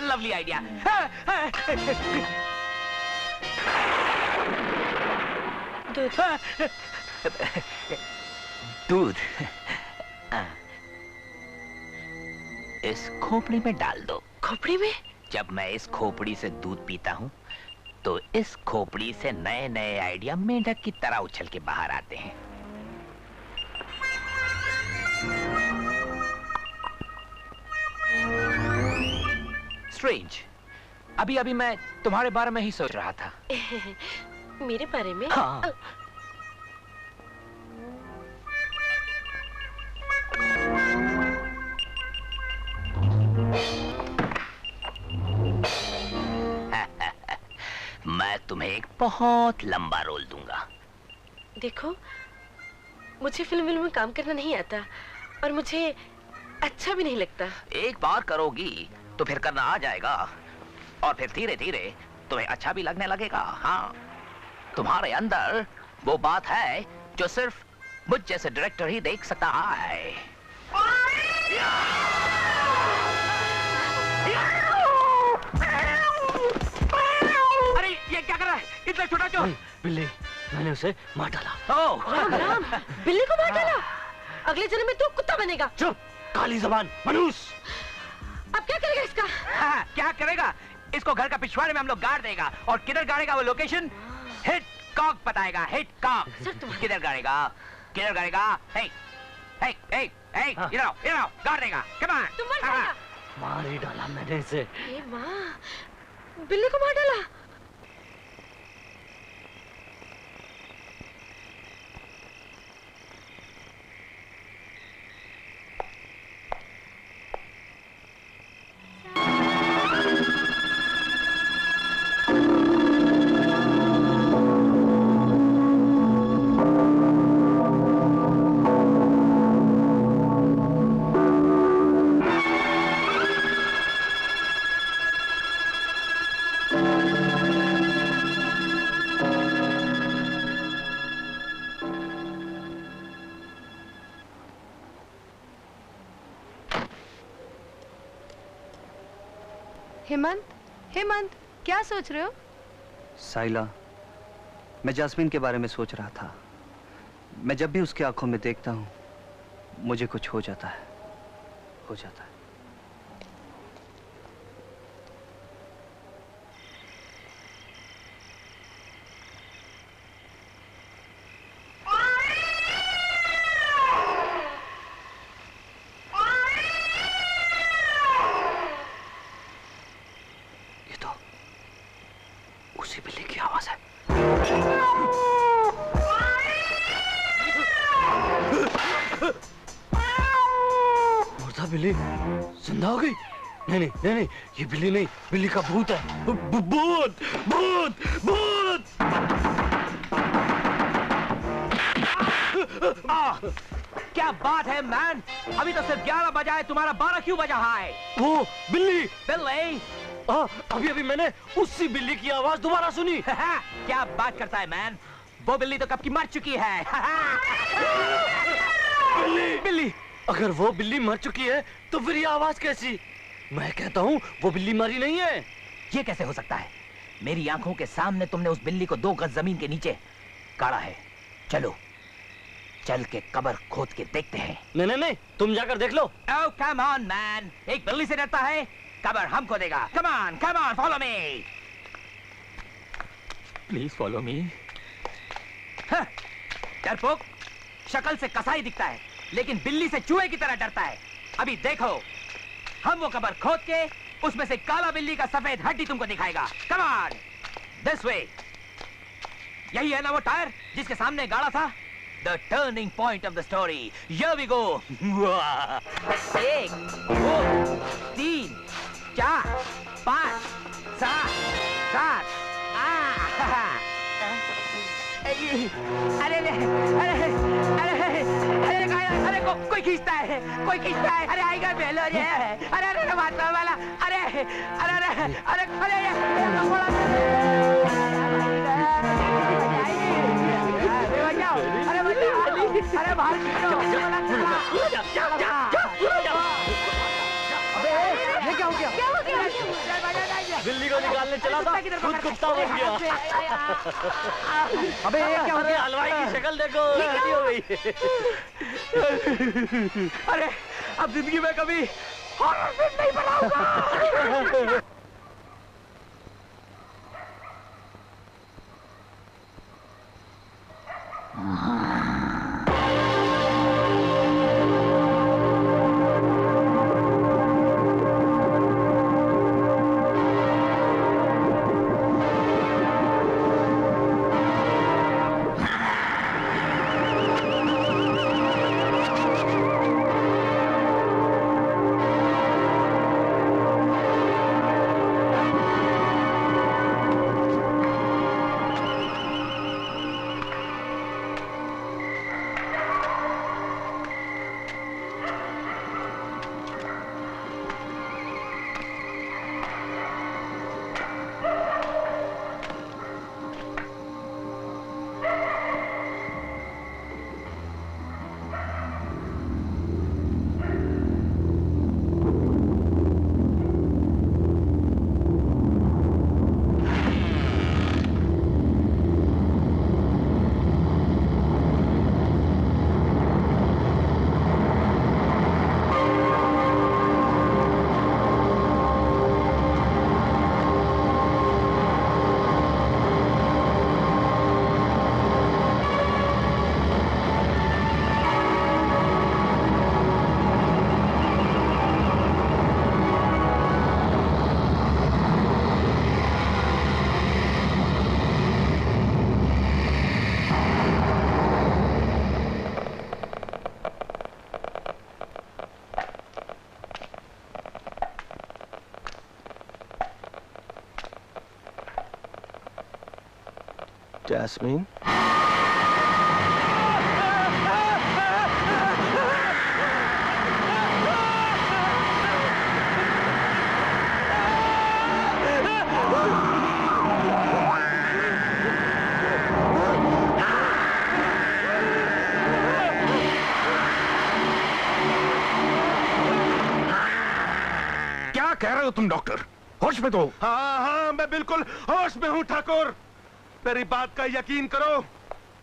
Lovely idea. दूध इस खोपड़ी में डाल दो। खोपड़ी में? जब मैं इस खोपड़ी से दूध पीता हूँ तो इस खोपड़ी से नए नए आइडिया मेंढक की तरह उछल के बाहर आते हैं। स्ट्रेंज, अभी अभी मैं तुम्हारे बारे में ही सोच रहा था। मेरे बारे में? हाँ। मैं तुम्हें एक बहुत लंबा रोल दूंगा। देखो, मुझे फिल्म में काम करना नहीं आता और मुझे अच्छा भी नहीं लगता। एक बार करोगी तो फिर करना आ जाएगा और फिर धीरे धीरे तुम्हें अच्छा भी लगने लगेगा। हाँ, तुम्हारे अंदर वो बात है जो सिर्फ मुझ जैसे डायरेक्टर ही देख सकता है। अरे ये क्या कर रहा है? इतना छोटा क्यों? बिल्ली, मैंने उसे मार डाला। ओह, राम राम, बिल्ली को मार डाला? अगले जन्म में तू कुत्ता बनेगा। चुप, काली जबान, मनूस। अब क्या करेगा इसका? हाँ, क्या करेगा? इसको घर का पिछवाड़े में हम लोग गाड़ देगा और किधर गाड़ेगा वो लोकेशन हिट कॉक बताएगा। हिट कॉक किधर गाड़ेगा? किधर गाड़ेगा? हे हे हे हे, इधर आओ, गाड़ देगा। कम ऑन, तुम मर जाएगा। मार ही डाला मैंने इसे। हे माँ, बिल्ली को मार डाला। हेमंत, हेमंत, क्या सोच रहे हो? साइला, मैं जास्मीन के बारे में सोच रहा था। मैं जब भी उसकी आंखों में देखता हूँ मुझे कुछ हो जाता है, हो जाता है। उसी बिल्ली की आवाज है। मुर्दा बिल्ली जिंदा हो गई? नहीं, ये बिल्ली नहीं, बिल्ली का भूत है। भूत, भूत, भूत। क्या बात है मैन, अभी तो सिर्फ 11 बजा है, तुम्हारा 12 क्यों बजा है? वो बिल्ली, बिल्ली। अभी मैंने उसी बिल्ली की आवाज दोबारा सुनी। क्या बात करता है मैन, वो बिल्ली तो कब की मर चुकी है। बिल्ली, अगर वो बिल्ली मर चुकी है तो फिर ये आवाज कैसी? मैं कहता हूँ वो बिल्ली मरी नहीं है। ये कैसे हो सकता है? मेरी आंखों के सामने तुमने उस बिल्ली को 2 गज जमीन के नीचे गाड़ा है। चलो चल के कब्र खोद के देखते हैं। नहीं, तुम जाकर देख लो। Oh, come on, man. एक बिल्ली से डरता है, कब्र हम खोदेगा। Come on, follow me. Please follow me. डरपोक, शक्ल से कसाई दिखता है, लेकिन बिल्ली से चूहे की तरह डरता है। अभी देखो, हम वो कब्र खोद के उसमें से काला बिल्ली का सफेद हड्डी तुमको दिखाएगा। Come on, this way. यही है ना वो टायर जिसके सामने गाड़ा था? The turning point of the story. Here we go. 1, 2, 3, 4, 5, 7, 7. अरे कोई खींचता है, कोई खींचता है। अरे आएगा बेलो रे। अरे अरे बात वाला। अरे अरे अरे अरे अरे बाहर ये क्या हो गया? बिल्ली को निकालने चला था, खुद कुत्ता बन गया। अबे ये क्या हो गया? हलवाई की शक्ल देखो, ऐसी हो गई। अरे अब जिंदगी में कभी हॉरर फिल्म नहीं बनाऊंगा। जैस्मीन, क्या कह रहे हो तुम डॉक्टर? होश में तो? हाँ हाँ, मैं बिल्कुल होश में हूँ ठाकुर। मेरी बात का यकीन करो,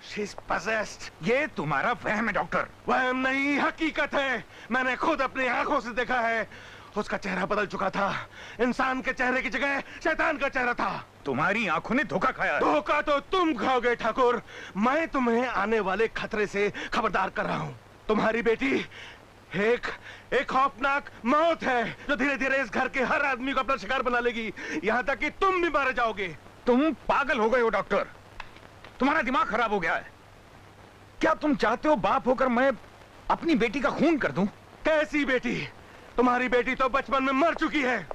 She's possessed। ये तुम्हारा वहम है डॉक्टर। वहम नहीं, हकीकत है। मैंने खुद अपनी आंखों से देखा है। उसका चेहरा बदल चुका था। इंसान के चेहरे की जगह शैतान का चेहरा था। तुम्हारी आंखों ने धोखा खाया है। धोखा तो तुम खाओगे ठाकुर। मैं तुम्हें आने वाले खतरे से खबरदार कर रहा हूँ। तुम्हारी बेटी एक खौफनाक मौत है जो धीरे धीरे इस घर के हर आदमी को अपना शिकार बना लेगी, यहाँ तक कि तुम भी मारे जाओगे। तुम पागल हो गए हो डॉक्टर, तुम्हारा दिमाग खराब हो गया है। क्या तुम चाहते हो बाप होकर मैं अपनी बेटी का खून कर दूं? कैसी बेटी? तुम्हारी बेटी तो बचपन में मर चुकी है।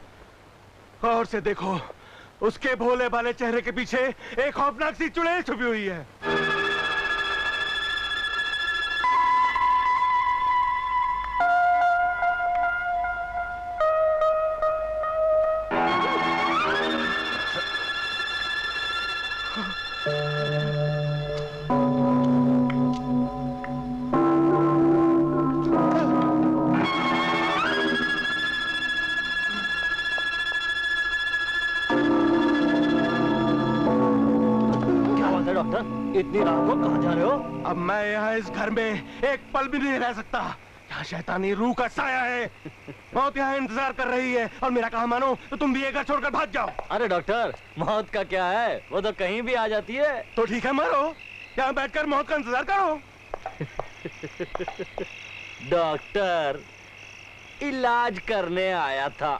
और से देखो, उसके भोले भाले चेहरे के पीछे एक खौफनाक सी चुड़ैल छुपी हुई है। इतनी रात को कहाँ जा रहे हो? अब मैं यहाँ इस घर में एक पल भी नहीं रह सकता। यहाँ शैतानी रूह का साया है। मौत यहाँ इंतजार कर रही है और मेरा कहा मानो तो तुम भी ये घर छोड़कर भाग जाओ। अरे डॉक्टर, मौत का क्या है, वो तो कहीं भी आ जाती है। तो ठीक है, मरो। यहाँ बैठकर मौत का इंतजार करो। डॉक्टर, इलाज करने आया था।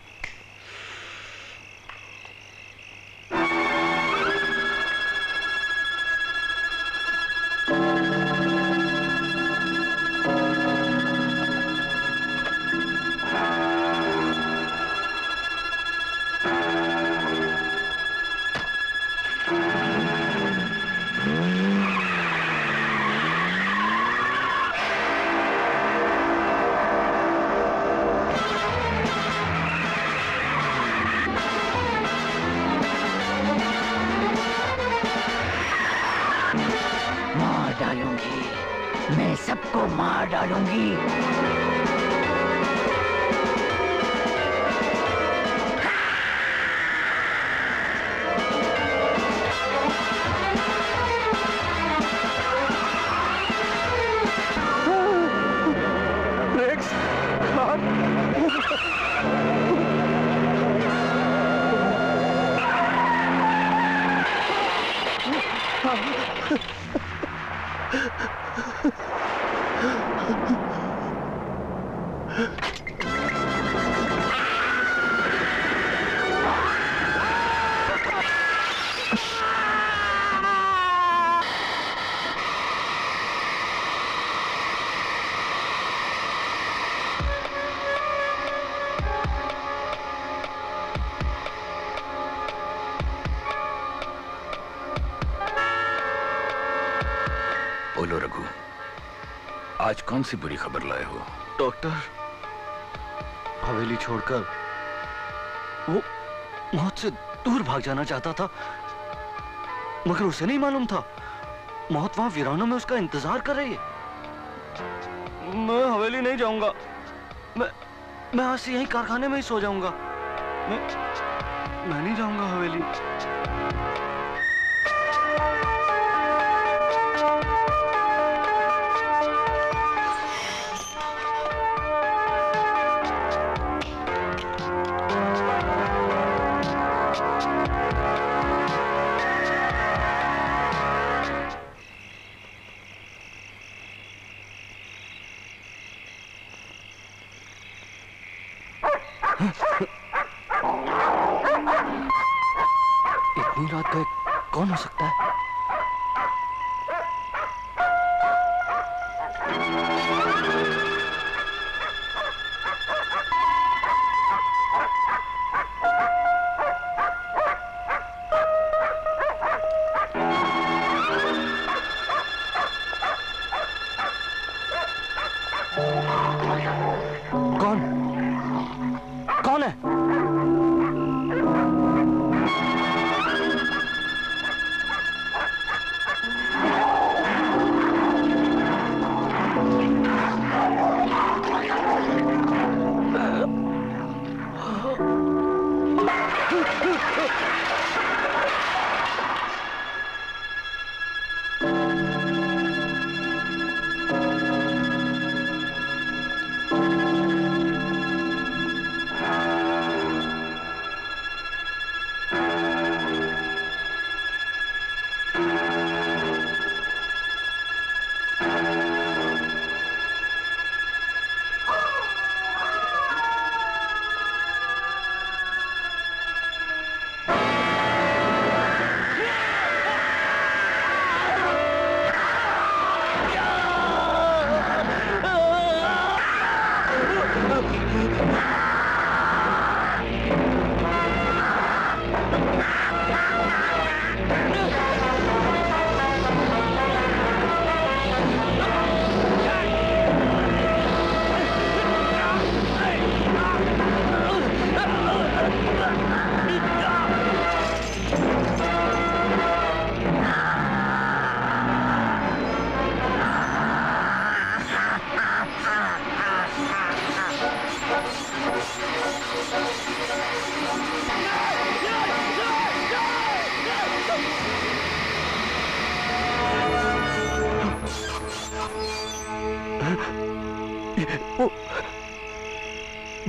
डालूंगी। बोलो रघु, आज कौन सी बुरी खबर लाए हो? डॉक्टर, हवेली छोड़कर वो मौत से दूर भाग जाना चाहता था, मगर उसे नहीं मालूम था मौत वहां वीरानों में उसका इंतजार कर रही है। मैं हवेली नहीं जाऊंगा। मैं आज से यहीं कारखाने में ही सो जाऊंगा। मैं नहीं जाऊंगा हवेली। इतनी रात गए कौन हो सकता है? कौन है?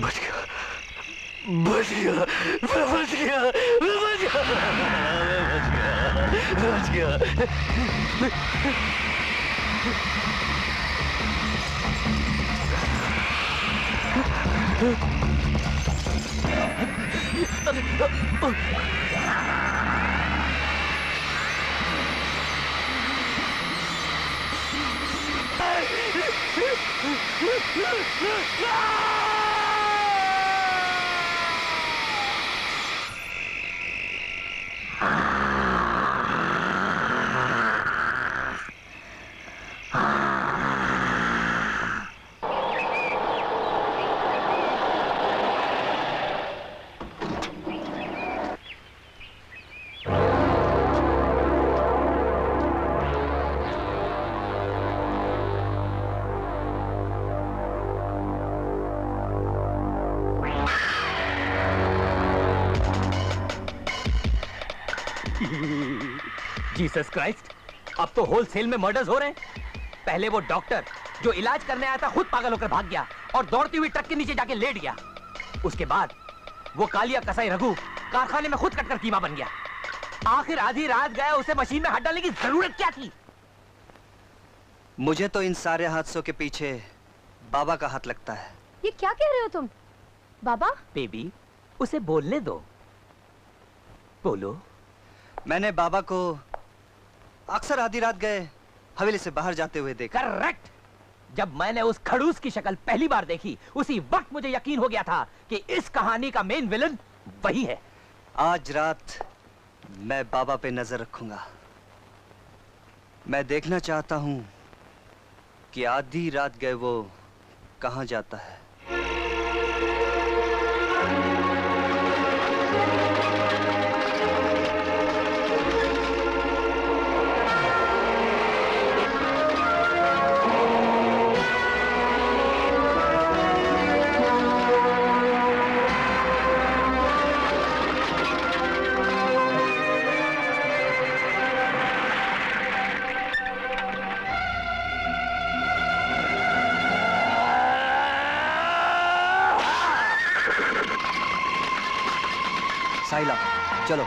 बच गया, बच गया, मैं बच गया, मैं बच गया, मैं बच गया, मैं बच गया। जीसस क्राइस्ट, अब तो होलसेल में मर्डर्स हो रहे हैं। पहले वो डॉक्टर जो इलाज करने आया था खुद पागल होकर भाग गया और दौड़ती हुई ट्रक के नीचे जाके लेट गया। उसके बाद वो कालिया कसाई रघु कारखाने में खुद कटकर कीमा बन गया। आखिर आधी रात गया, उसे मशीन में हाथ डालने की जरूरत क्या थी? मुझे तो इन सारे हादसों के पीछे बाबा का हाथ लगता है। ये क्या कह रहे हो तुम? बाबा? बेबी, उसे बोलने दो। बोलो। मैंने बाबा को अक्सर आधी रात गए हवेली से बाहर जाते हुए देखा। करेक्ट। जब मैंने उस खड़ूस की शक्ल पहली बार देखी, उसी वक्त मुझे यकीन हो गया था कि इस कहानी का मेन विलन वही है। आज रात मैं बाबा पे नजर रखूंगा। मैं देखना चाहता हूं कि आधी रात गए वो कहां जाता है। साइला, चलो।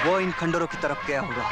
वो इन खंडरों की तरफ गया होगा।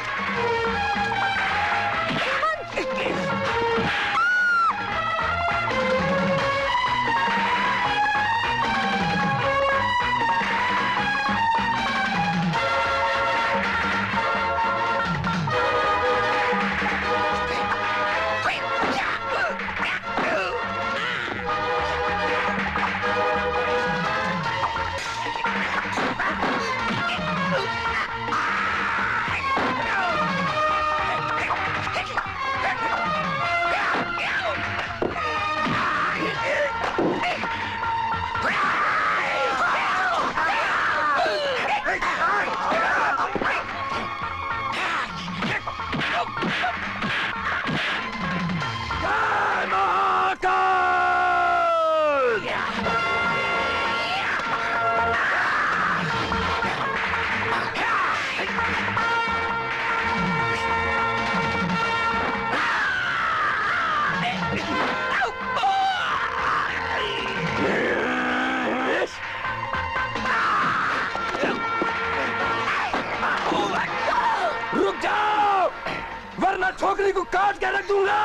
छोकरी को काट के रख दूंगा।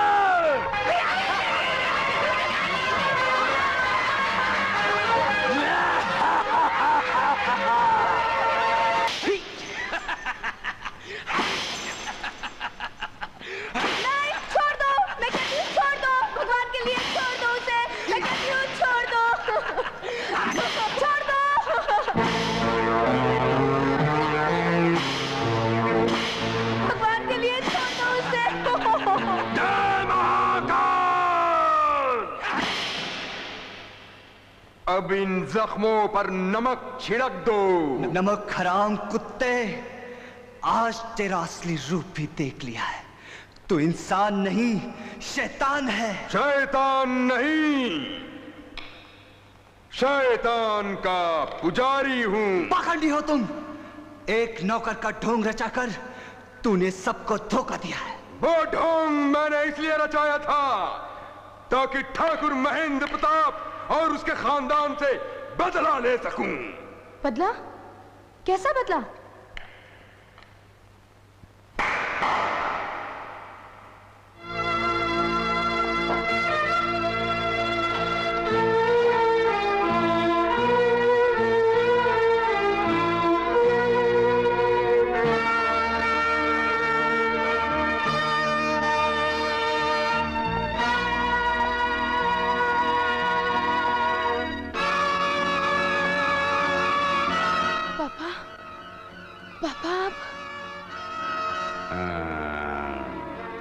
नहीं, छोड़ दो। मैं कहती हूँ छोड़ दो, भगवान के लिए छोड़ दो उसे। मैं कहती हूँ छोड़ दो, छोड़ दो। भगवान के लिए छोड़ दो उसे। अब इन जख्मों पर नमक छिड़क दो। नमक हराम कुत्ते, आज तेरा असली रूप भी देख लिया है। तू इंसान नहीं, शैतान है। शैतान नहीं, शैतान का पुजारी हूँ। पाखंडी हो तुम। एक नौकर का ढोंग रचाकर तूने सबको धोखा दिया है। वो ढोंग मैंने इसलिए रचाया था ताकि ठाकुर महेंद्र प्रताप और उसके खानदान से बदला ले सकूं। बदला? कैसा बदला?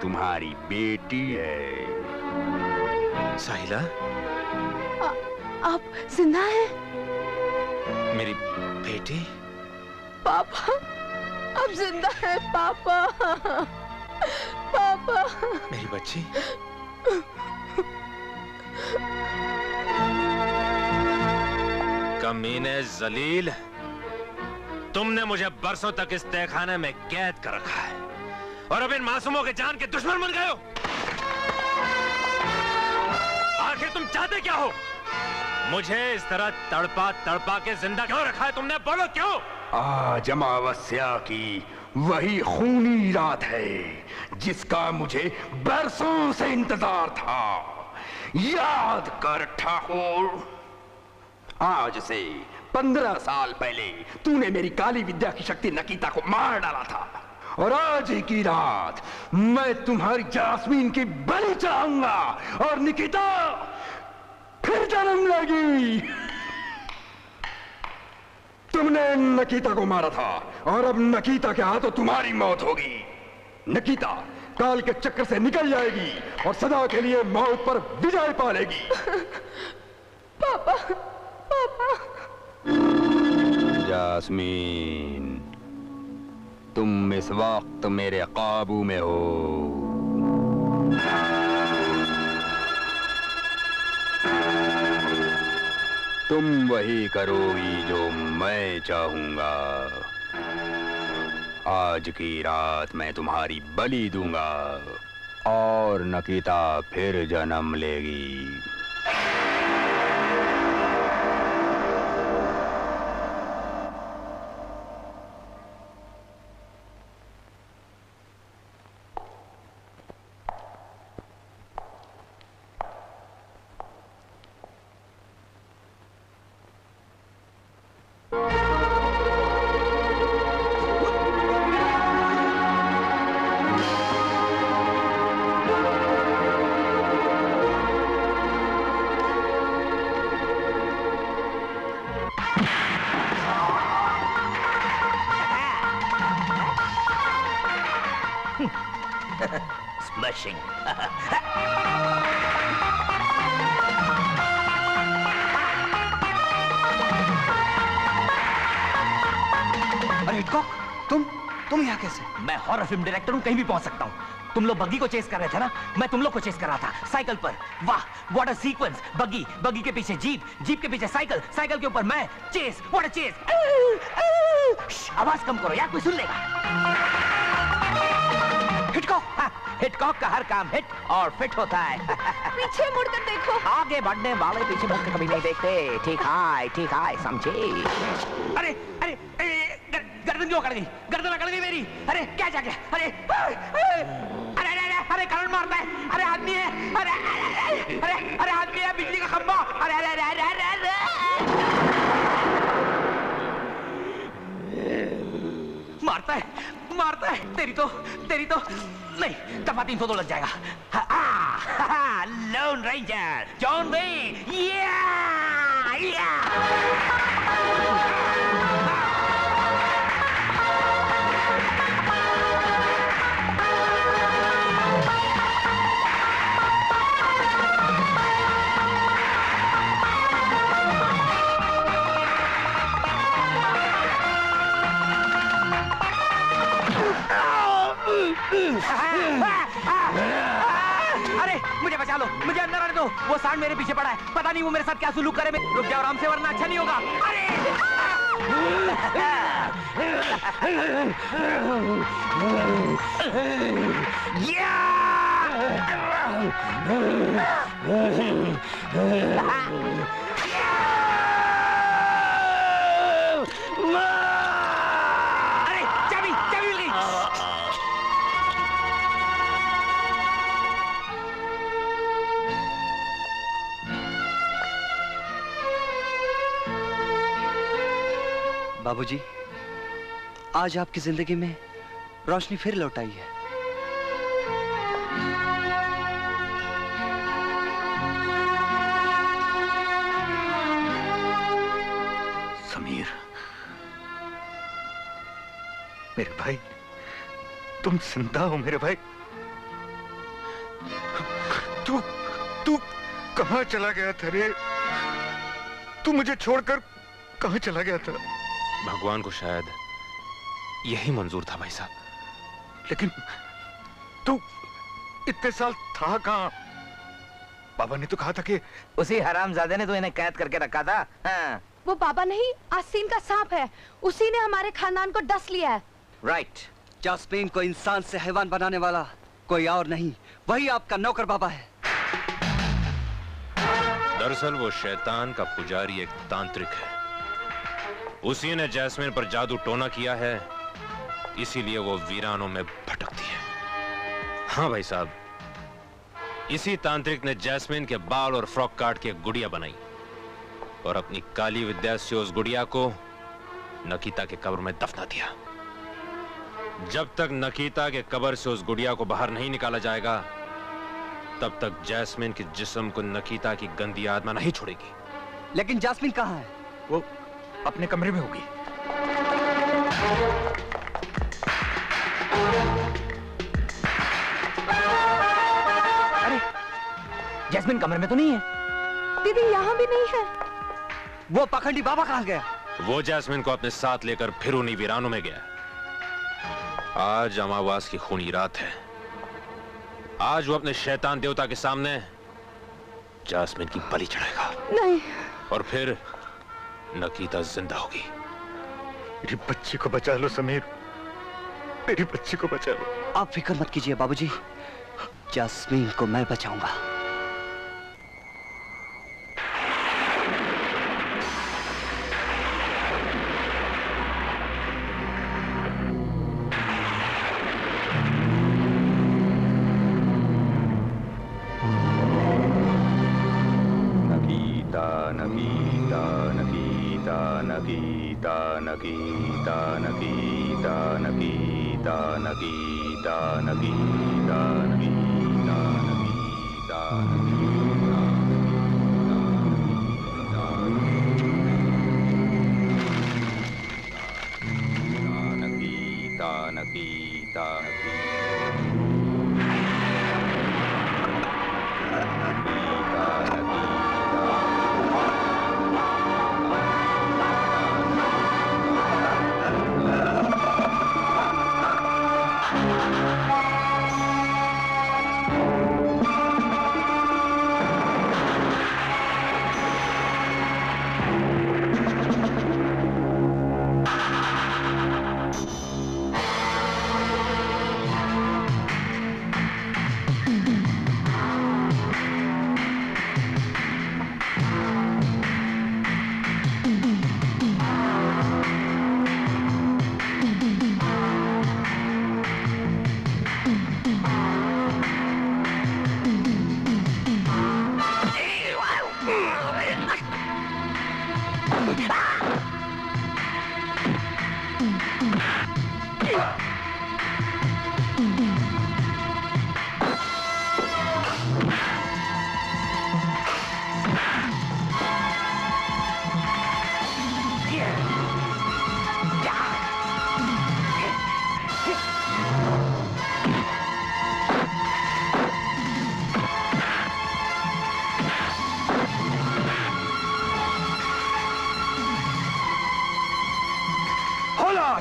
तुम्हारी बेटी है। साहिला, आप जिंदा हैं? मेरी बेटी? पापा, आप जिंदा हैं पापा। पापा, मेरी बच्ची। कमीने जलील, तुमने मुझे बरसों तक इस तहखाने में कैद कर रखा है और अब इन मासूमों के जान के दुश्मन बन गए हो। आखिर तुम चाहते क्या हो? मुझे इस तरह तड़पा तड़पा के जिंदा क्यों रखा है तुमने? बोलो क्यों? आज अमावस्या की वही खूनी रात है जिसका मुझे बरसों से इंतजार था। याद कर ठाकुर, आज से 15 साल पहले तूने मेरी काली विद्या की शक्ति नकीता को मार डाला था और आज ही की रात मैं तुम्हारी जास्मीन की बलि चढ़ाऊंगा और निकिता फिर जन्म लेगी। तुमने नकीता को मारा था और अब नकीता के हाथों तुम्हारी मौत होगी। नकीता काल के चक्कर से निकल जाएगी और सदा के लिए मौत पर विजय पा लेगी। पापा, पापा। जास्मीन, तुम इस वक्त मेरे काबू में हो। तुम वही करोगी जो मैं चाहूंगा। आज की रात मैं तुम्हारी बलि दूंगा और नकीता फिर जन्म लेगी। Smashing. अरे हिटकॉक, तुम यहाँ कैसे? मैं हॉरर फिल्म डायरेक्टर हूँ, कहीं भी पहुंच सकता हूँ। तुम लोग बग्गी को चेस कर रहे थे ना, मैं तुम लोग को चेस कर रहा था साइकिल पर। वाह, व्हाट अ सीक्वेंस। बग्गी, बग्गी के पीछे जीप, जीप के पीछे साइकिल, साइकिल के ऊपर मैं। Chase, what a chase. आवाज कम करो यार, कोई सुन लेगा। हिटकॉक, हिटकॉक का हर काम हिट और फिट होता है। पीछे मुड़कर देखो। आगे बढ़ने वाले पीछे मुड़कर कभी नहीं देखते। ठीक है, समझे? अरे अरे गर्दन क्यों अकड़ गई? गर्दन अकड़ गई मेरी। अरे क्या जा गया? अरे अरे अरे अरे करंट मारता है। अरे आदमी है। अरे अरे अरे आदमी है, बिजली का खंभा। अरे अरे अरे अरे अरे मारता है। तेरी तो नहीं, दफा 302 लग जाएगा। Loan ranger John when. अरे मुझे बचा लो, मुझे अंदर आने दो। वो सांड मेरे पीछे पड़ा है, पता नहीं वो मेरे साथ क्या सुलूक करे। रुक जाओ आराम से, वरना अच्छा नहीं होगा। अरे चाबी मिल गई। बाबूजी, आज आपकी जिंदगी में रोशनी फिर लौट आई है। समीर, मेरे भाई, तुम जिंदा हो मेरे भाई। तू तू कहाँ चला गया था रे? तू मुझे छोड़कर कहाँ चला गया था? भगवान को शायद यही मंजूर था भाई साहब। लेकिन तू इतने साल था कहाँ? बाबा ने तो कहा था कि उसी हरामजादे ने तो इन्हें कैद करके रखा था। हाँ। वो बाबा नहीं, आसीन का सांप है। उसी ने हमारे खानदान को डस लिया है। राइट। जास्मीन को इंसान से हैवान बनाने वाला कोई और नहीं, वही आपका नौकर बाबा है। दरअसल वो शैतान का पुजारी एक तांत्रिक है। उसी ने जैस्मिन पर जादू टोना किया है, इसीलिए वो वीरानों में भटकती है। हाँ भाई साहब, इसी तांत्रिक ने जैस्मिन के बाल और फ्रॉक काट के एक गुड़िया बनाई और अपनी काली विद्या से उस गुड़िया को नकीता के कब्र में दफना दिया। जब तक नकीता के कब्र से उस गुड़िया को बाहर नहीं निकाला जाएगा, तब तक जैस्मिन के जिस्म को नकीता की गंदी आत्मा नहीं छोड़ेगी। लेकिन जैस्मिन कहाँ है? वो अपने कमरे में होगी। अरे, जैस्मिन कमरे में तो नहीं है। दीदी यहाँ भी नहीं है। वो पखंडी बाबा कहाँ गया? वो जैस्मिन को अपने साथ लेकर फिर उन्हीं वीरानों में गया। आज अमावास की खूनी रात है। आज वो अपने शैतान देवता के सामने जैस्मिन की बलि चढ़ाएगा। नहीं। और फिर नकीता जिंदा होगी। मेरी बच्ची को बचा लो समीर, मेरी बच्ची को बचा लो। आप फिक्र मत कीजिए बाबूजी, जैस्मीन को मैं बचाऊंगा।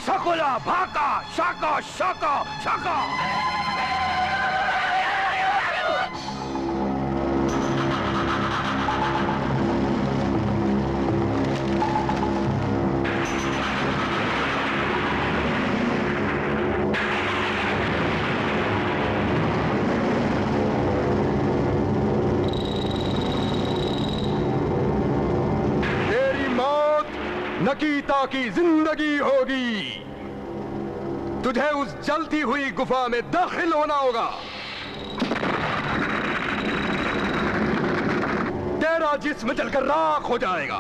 शकुला भाका शाका शाका शाका। तेरी मौत नकीता की जिंदगी होगी। तुझे उस जलती हुई गुफा में दाखिल होना होगा। तेरा जिस्म जलकर राख हो जाएगा।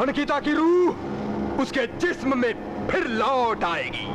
नकीता की रूह उसके जिस्म में फिर लौट आएगी।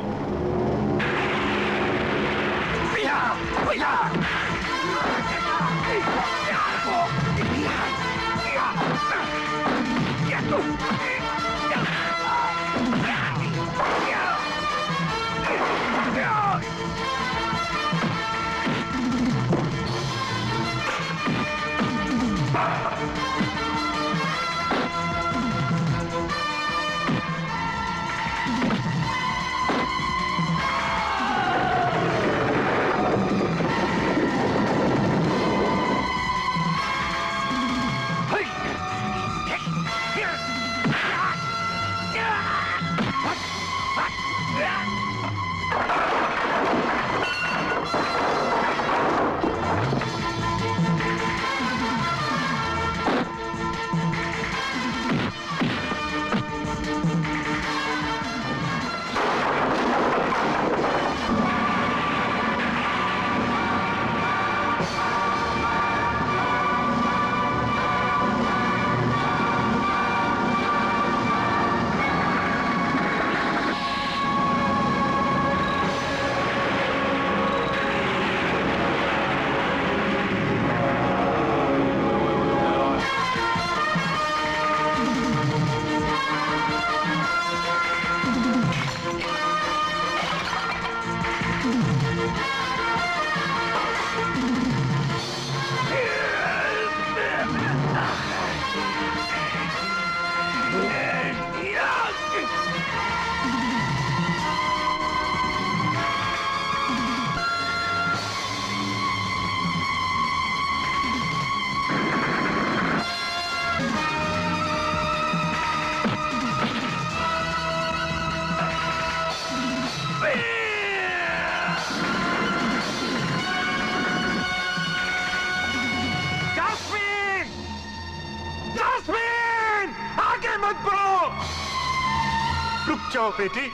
जाओ बेटी,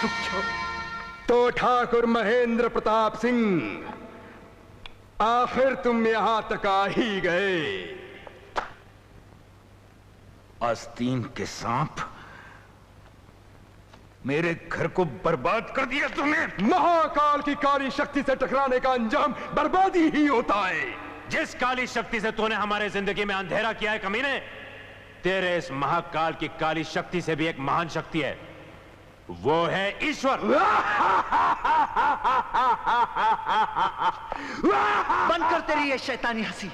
रुक जाओ। तो ठाकुर महेंद्र प्रताप सिंह, आखिर तुम यहां तक आ ही गए। आस्तीन के सांप, मेरे घर को बर्बाद कर दिया तुमने। महाकाल की काली शक्ति से टकराने का अंजाम बर्बादी ही होता है। जिस काली शक्ति से तूने हमारे जिंदगी में अंधेरा किया है कमीने, तेरे इस महाकाल की काली शक्ति से भी एक महान शक्ति है, वो है ईश्वर। बंद कर तेरी ये शैतानी हंसी।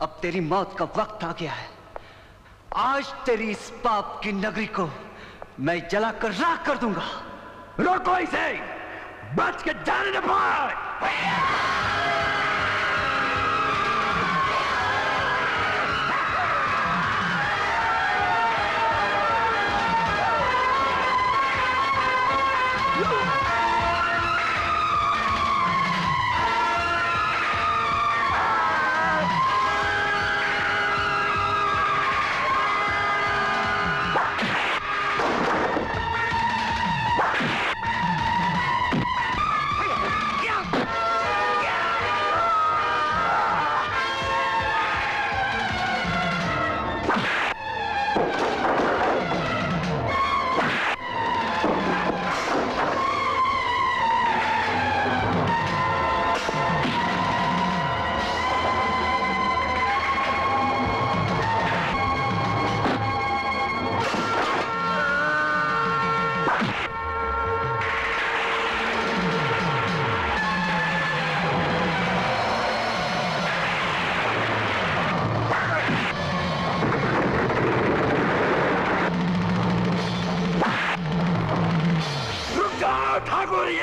अब तेरी मौत का वक्त आ गया है। आज तेरी इस पाप की नगरी को मैं जलाकर राख कर दूंगा। रोको इसे, बच के जाने न पाए।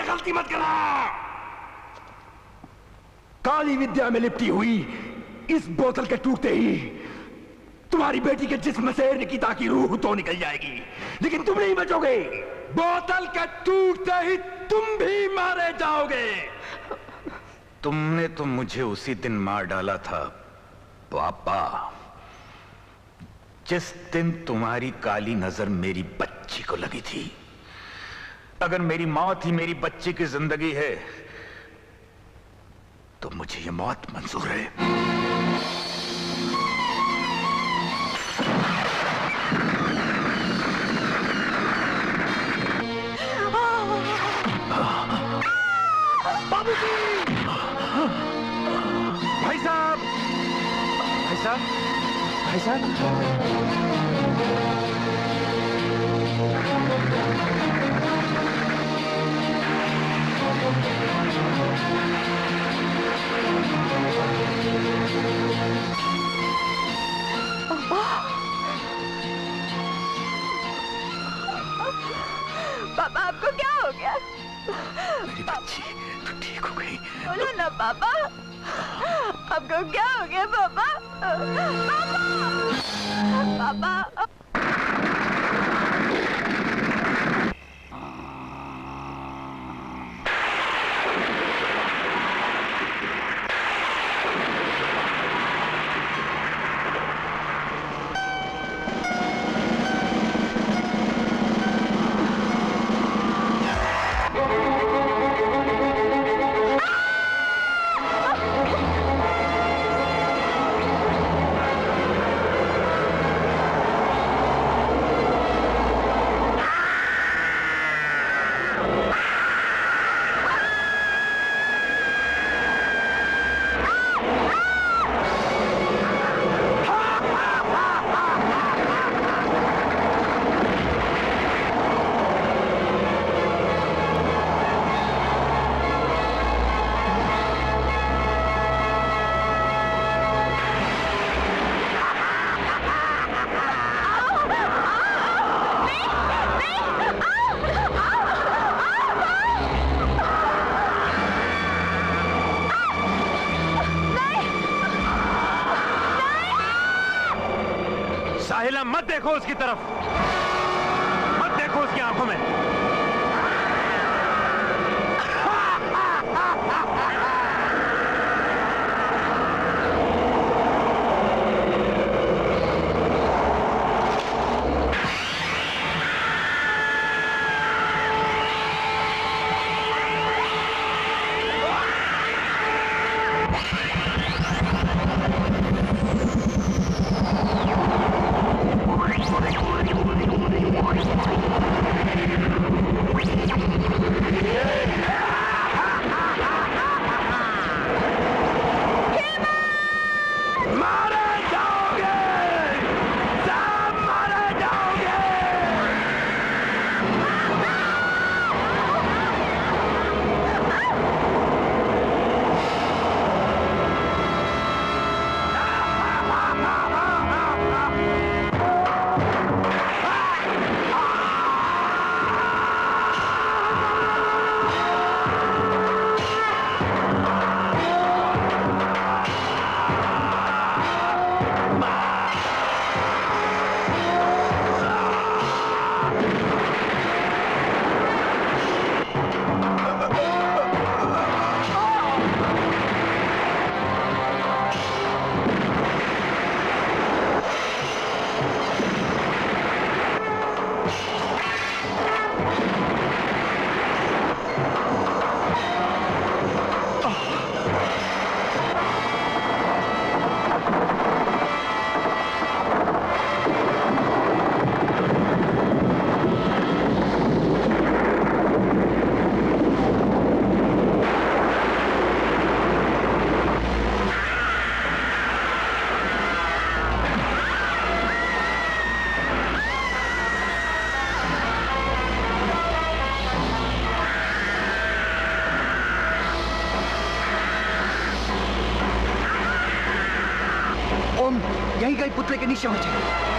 गलती मत करना। काली विद्या में लिपटी हुई इस बोतल के टूटते ही तुम्हारी बेटी के जिस्म से निकिता की रूह तो निकल जाएगी, लेकिन तुम नहीं बचोगे। बोतल के टूटते ही तुम भी मारे जाओगे। तुमने तो मुझे उसी दिन मार डाला था पापा, जिस दिन तुम्हारी काली नजर मेरी बच्ची को लगी थी। अगर मेरी मौत ही मेरी बच्ची की जिंदगी है तो मुझे ये मौत मंजूर है। बाबूजी! भाई साहब! भाई साहब! भाई साहब! पापा आपको क्या हो गया? मेरी बच्ची तो ठीक हो गई। बोलो ना पापा, आपको क्या हो गया पापा? पापा, पापा। मत देखो उसकी तरफ, मत देखो उसकी आंखों में। ओम, यहीं कहीं पुतले के नीचे बचे।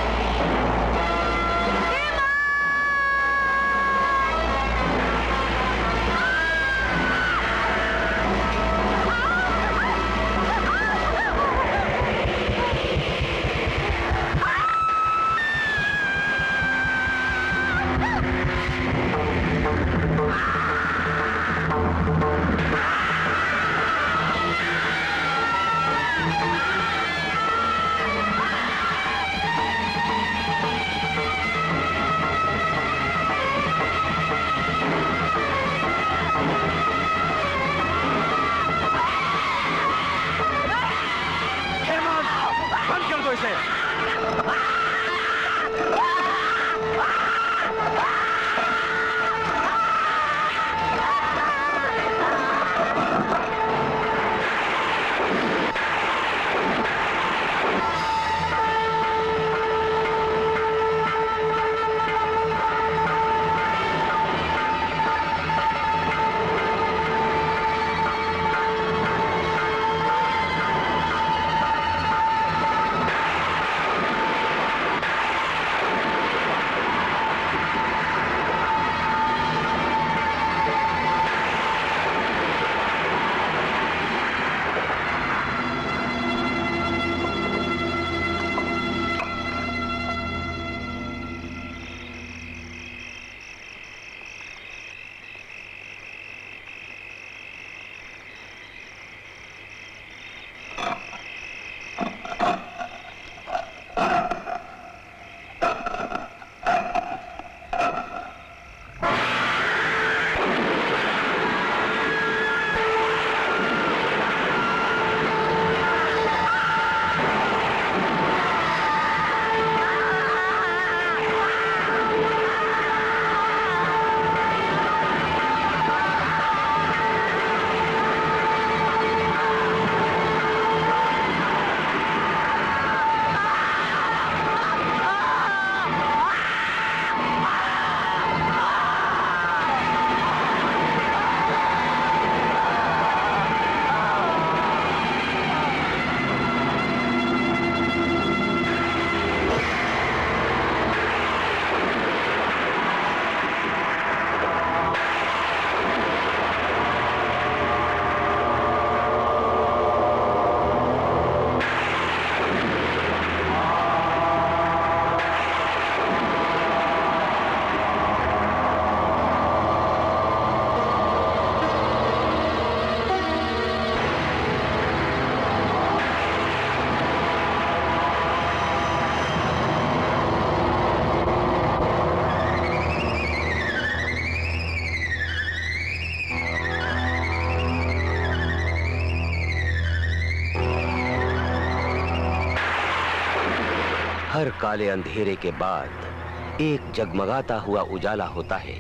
हर काले अंधेरे के बाद एक जगमगाता हुआ उजाला होता है।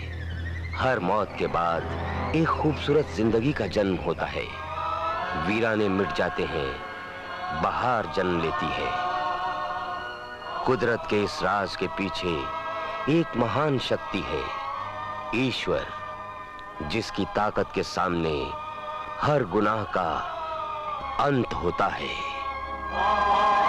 हर मौत के बाद एक खूबसूरत जिंदगी का जन्म होता है। वीराने मिट जाते हैं, बहार जन्म लेती है। कुदरत के इस राज के पीछे एक महान शक्ति है, ईश्वर, जिसकी ताकत के सामने हर गुनाह का अंत होता है।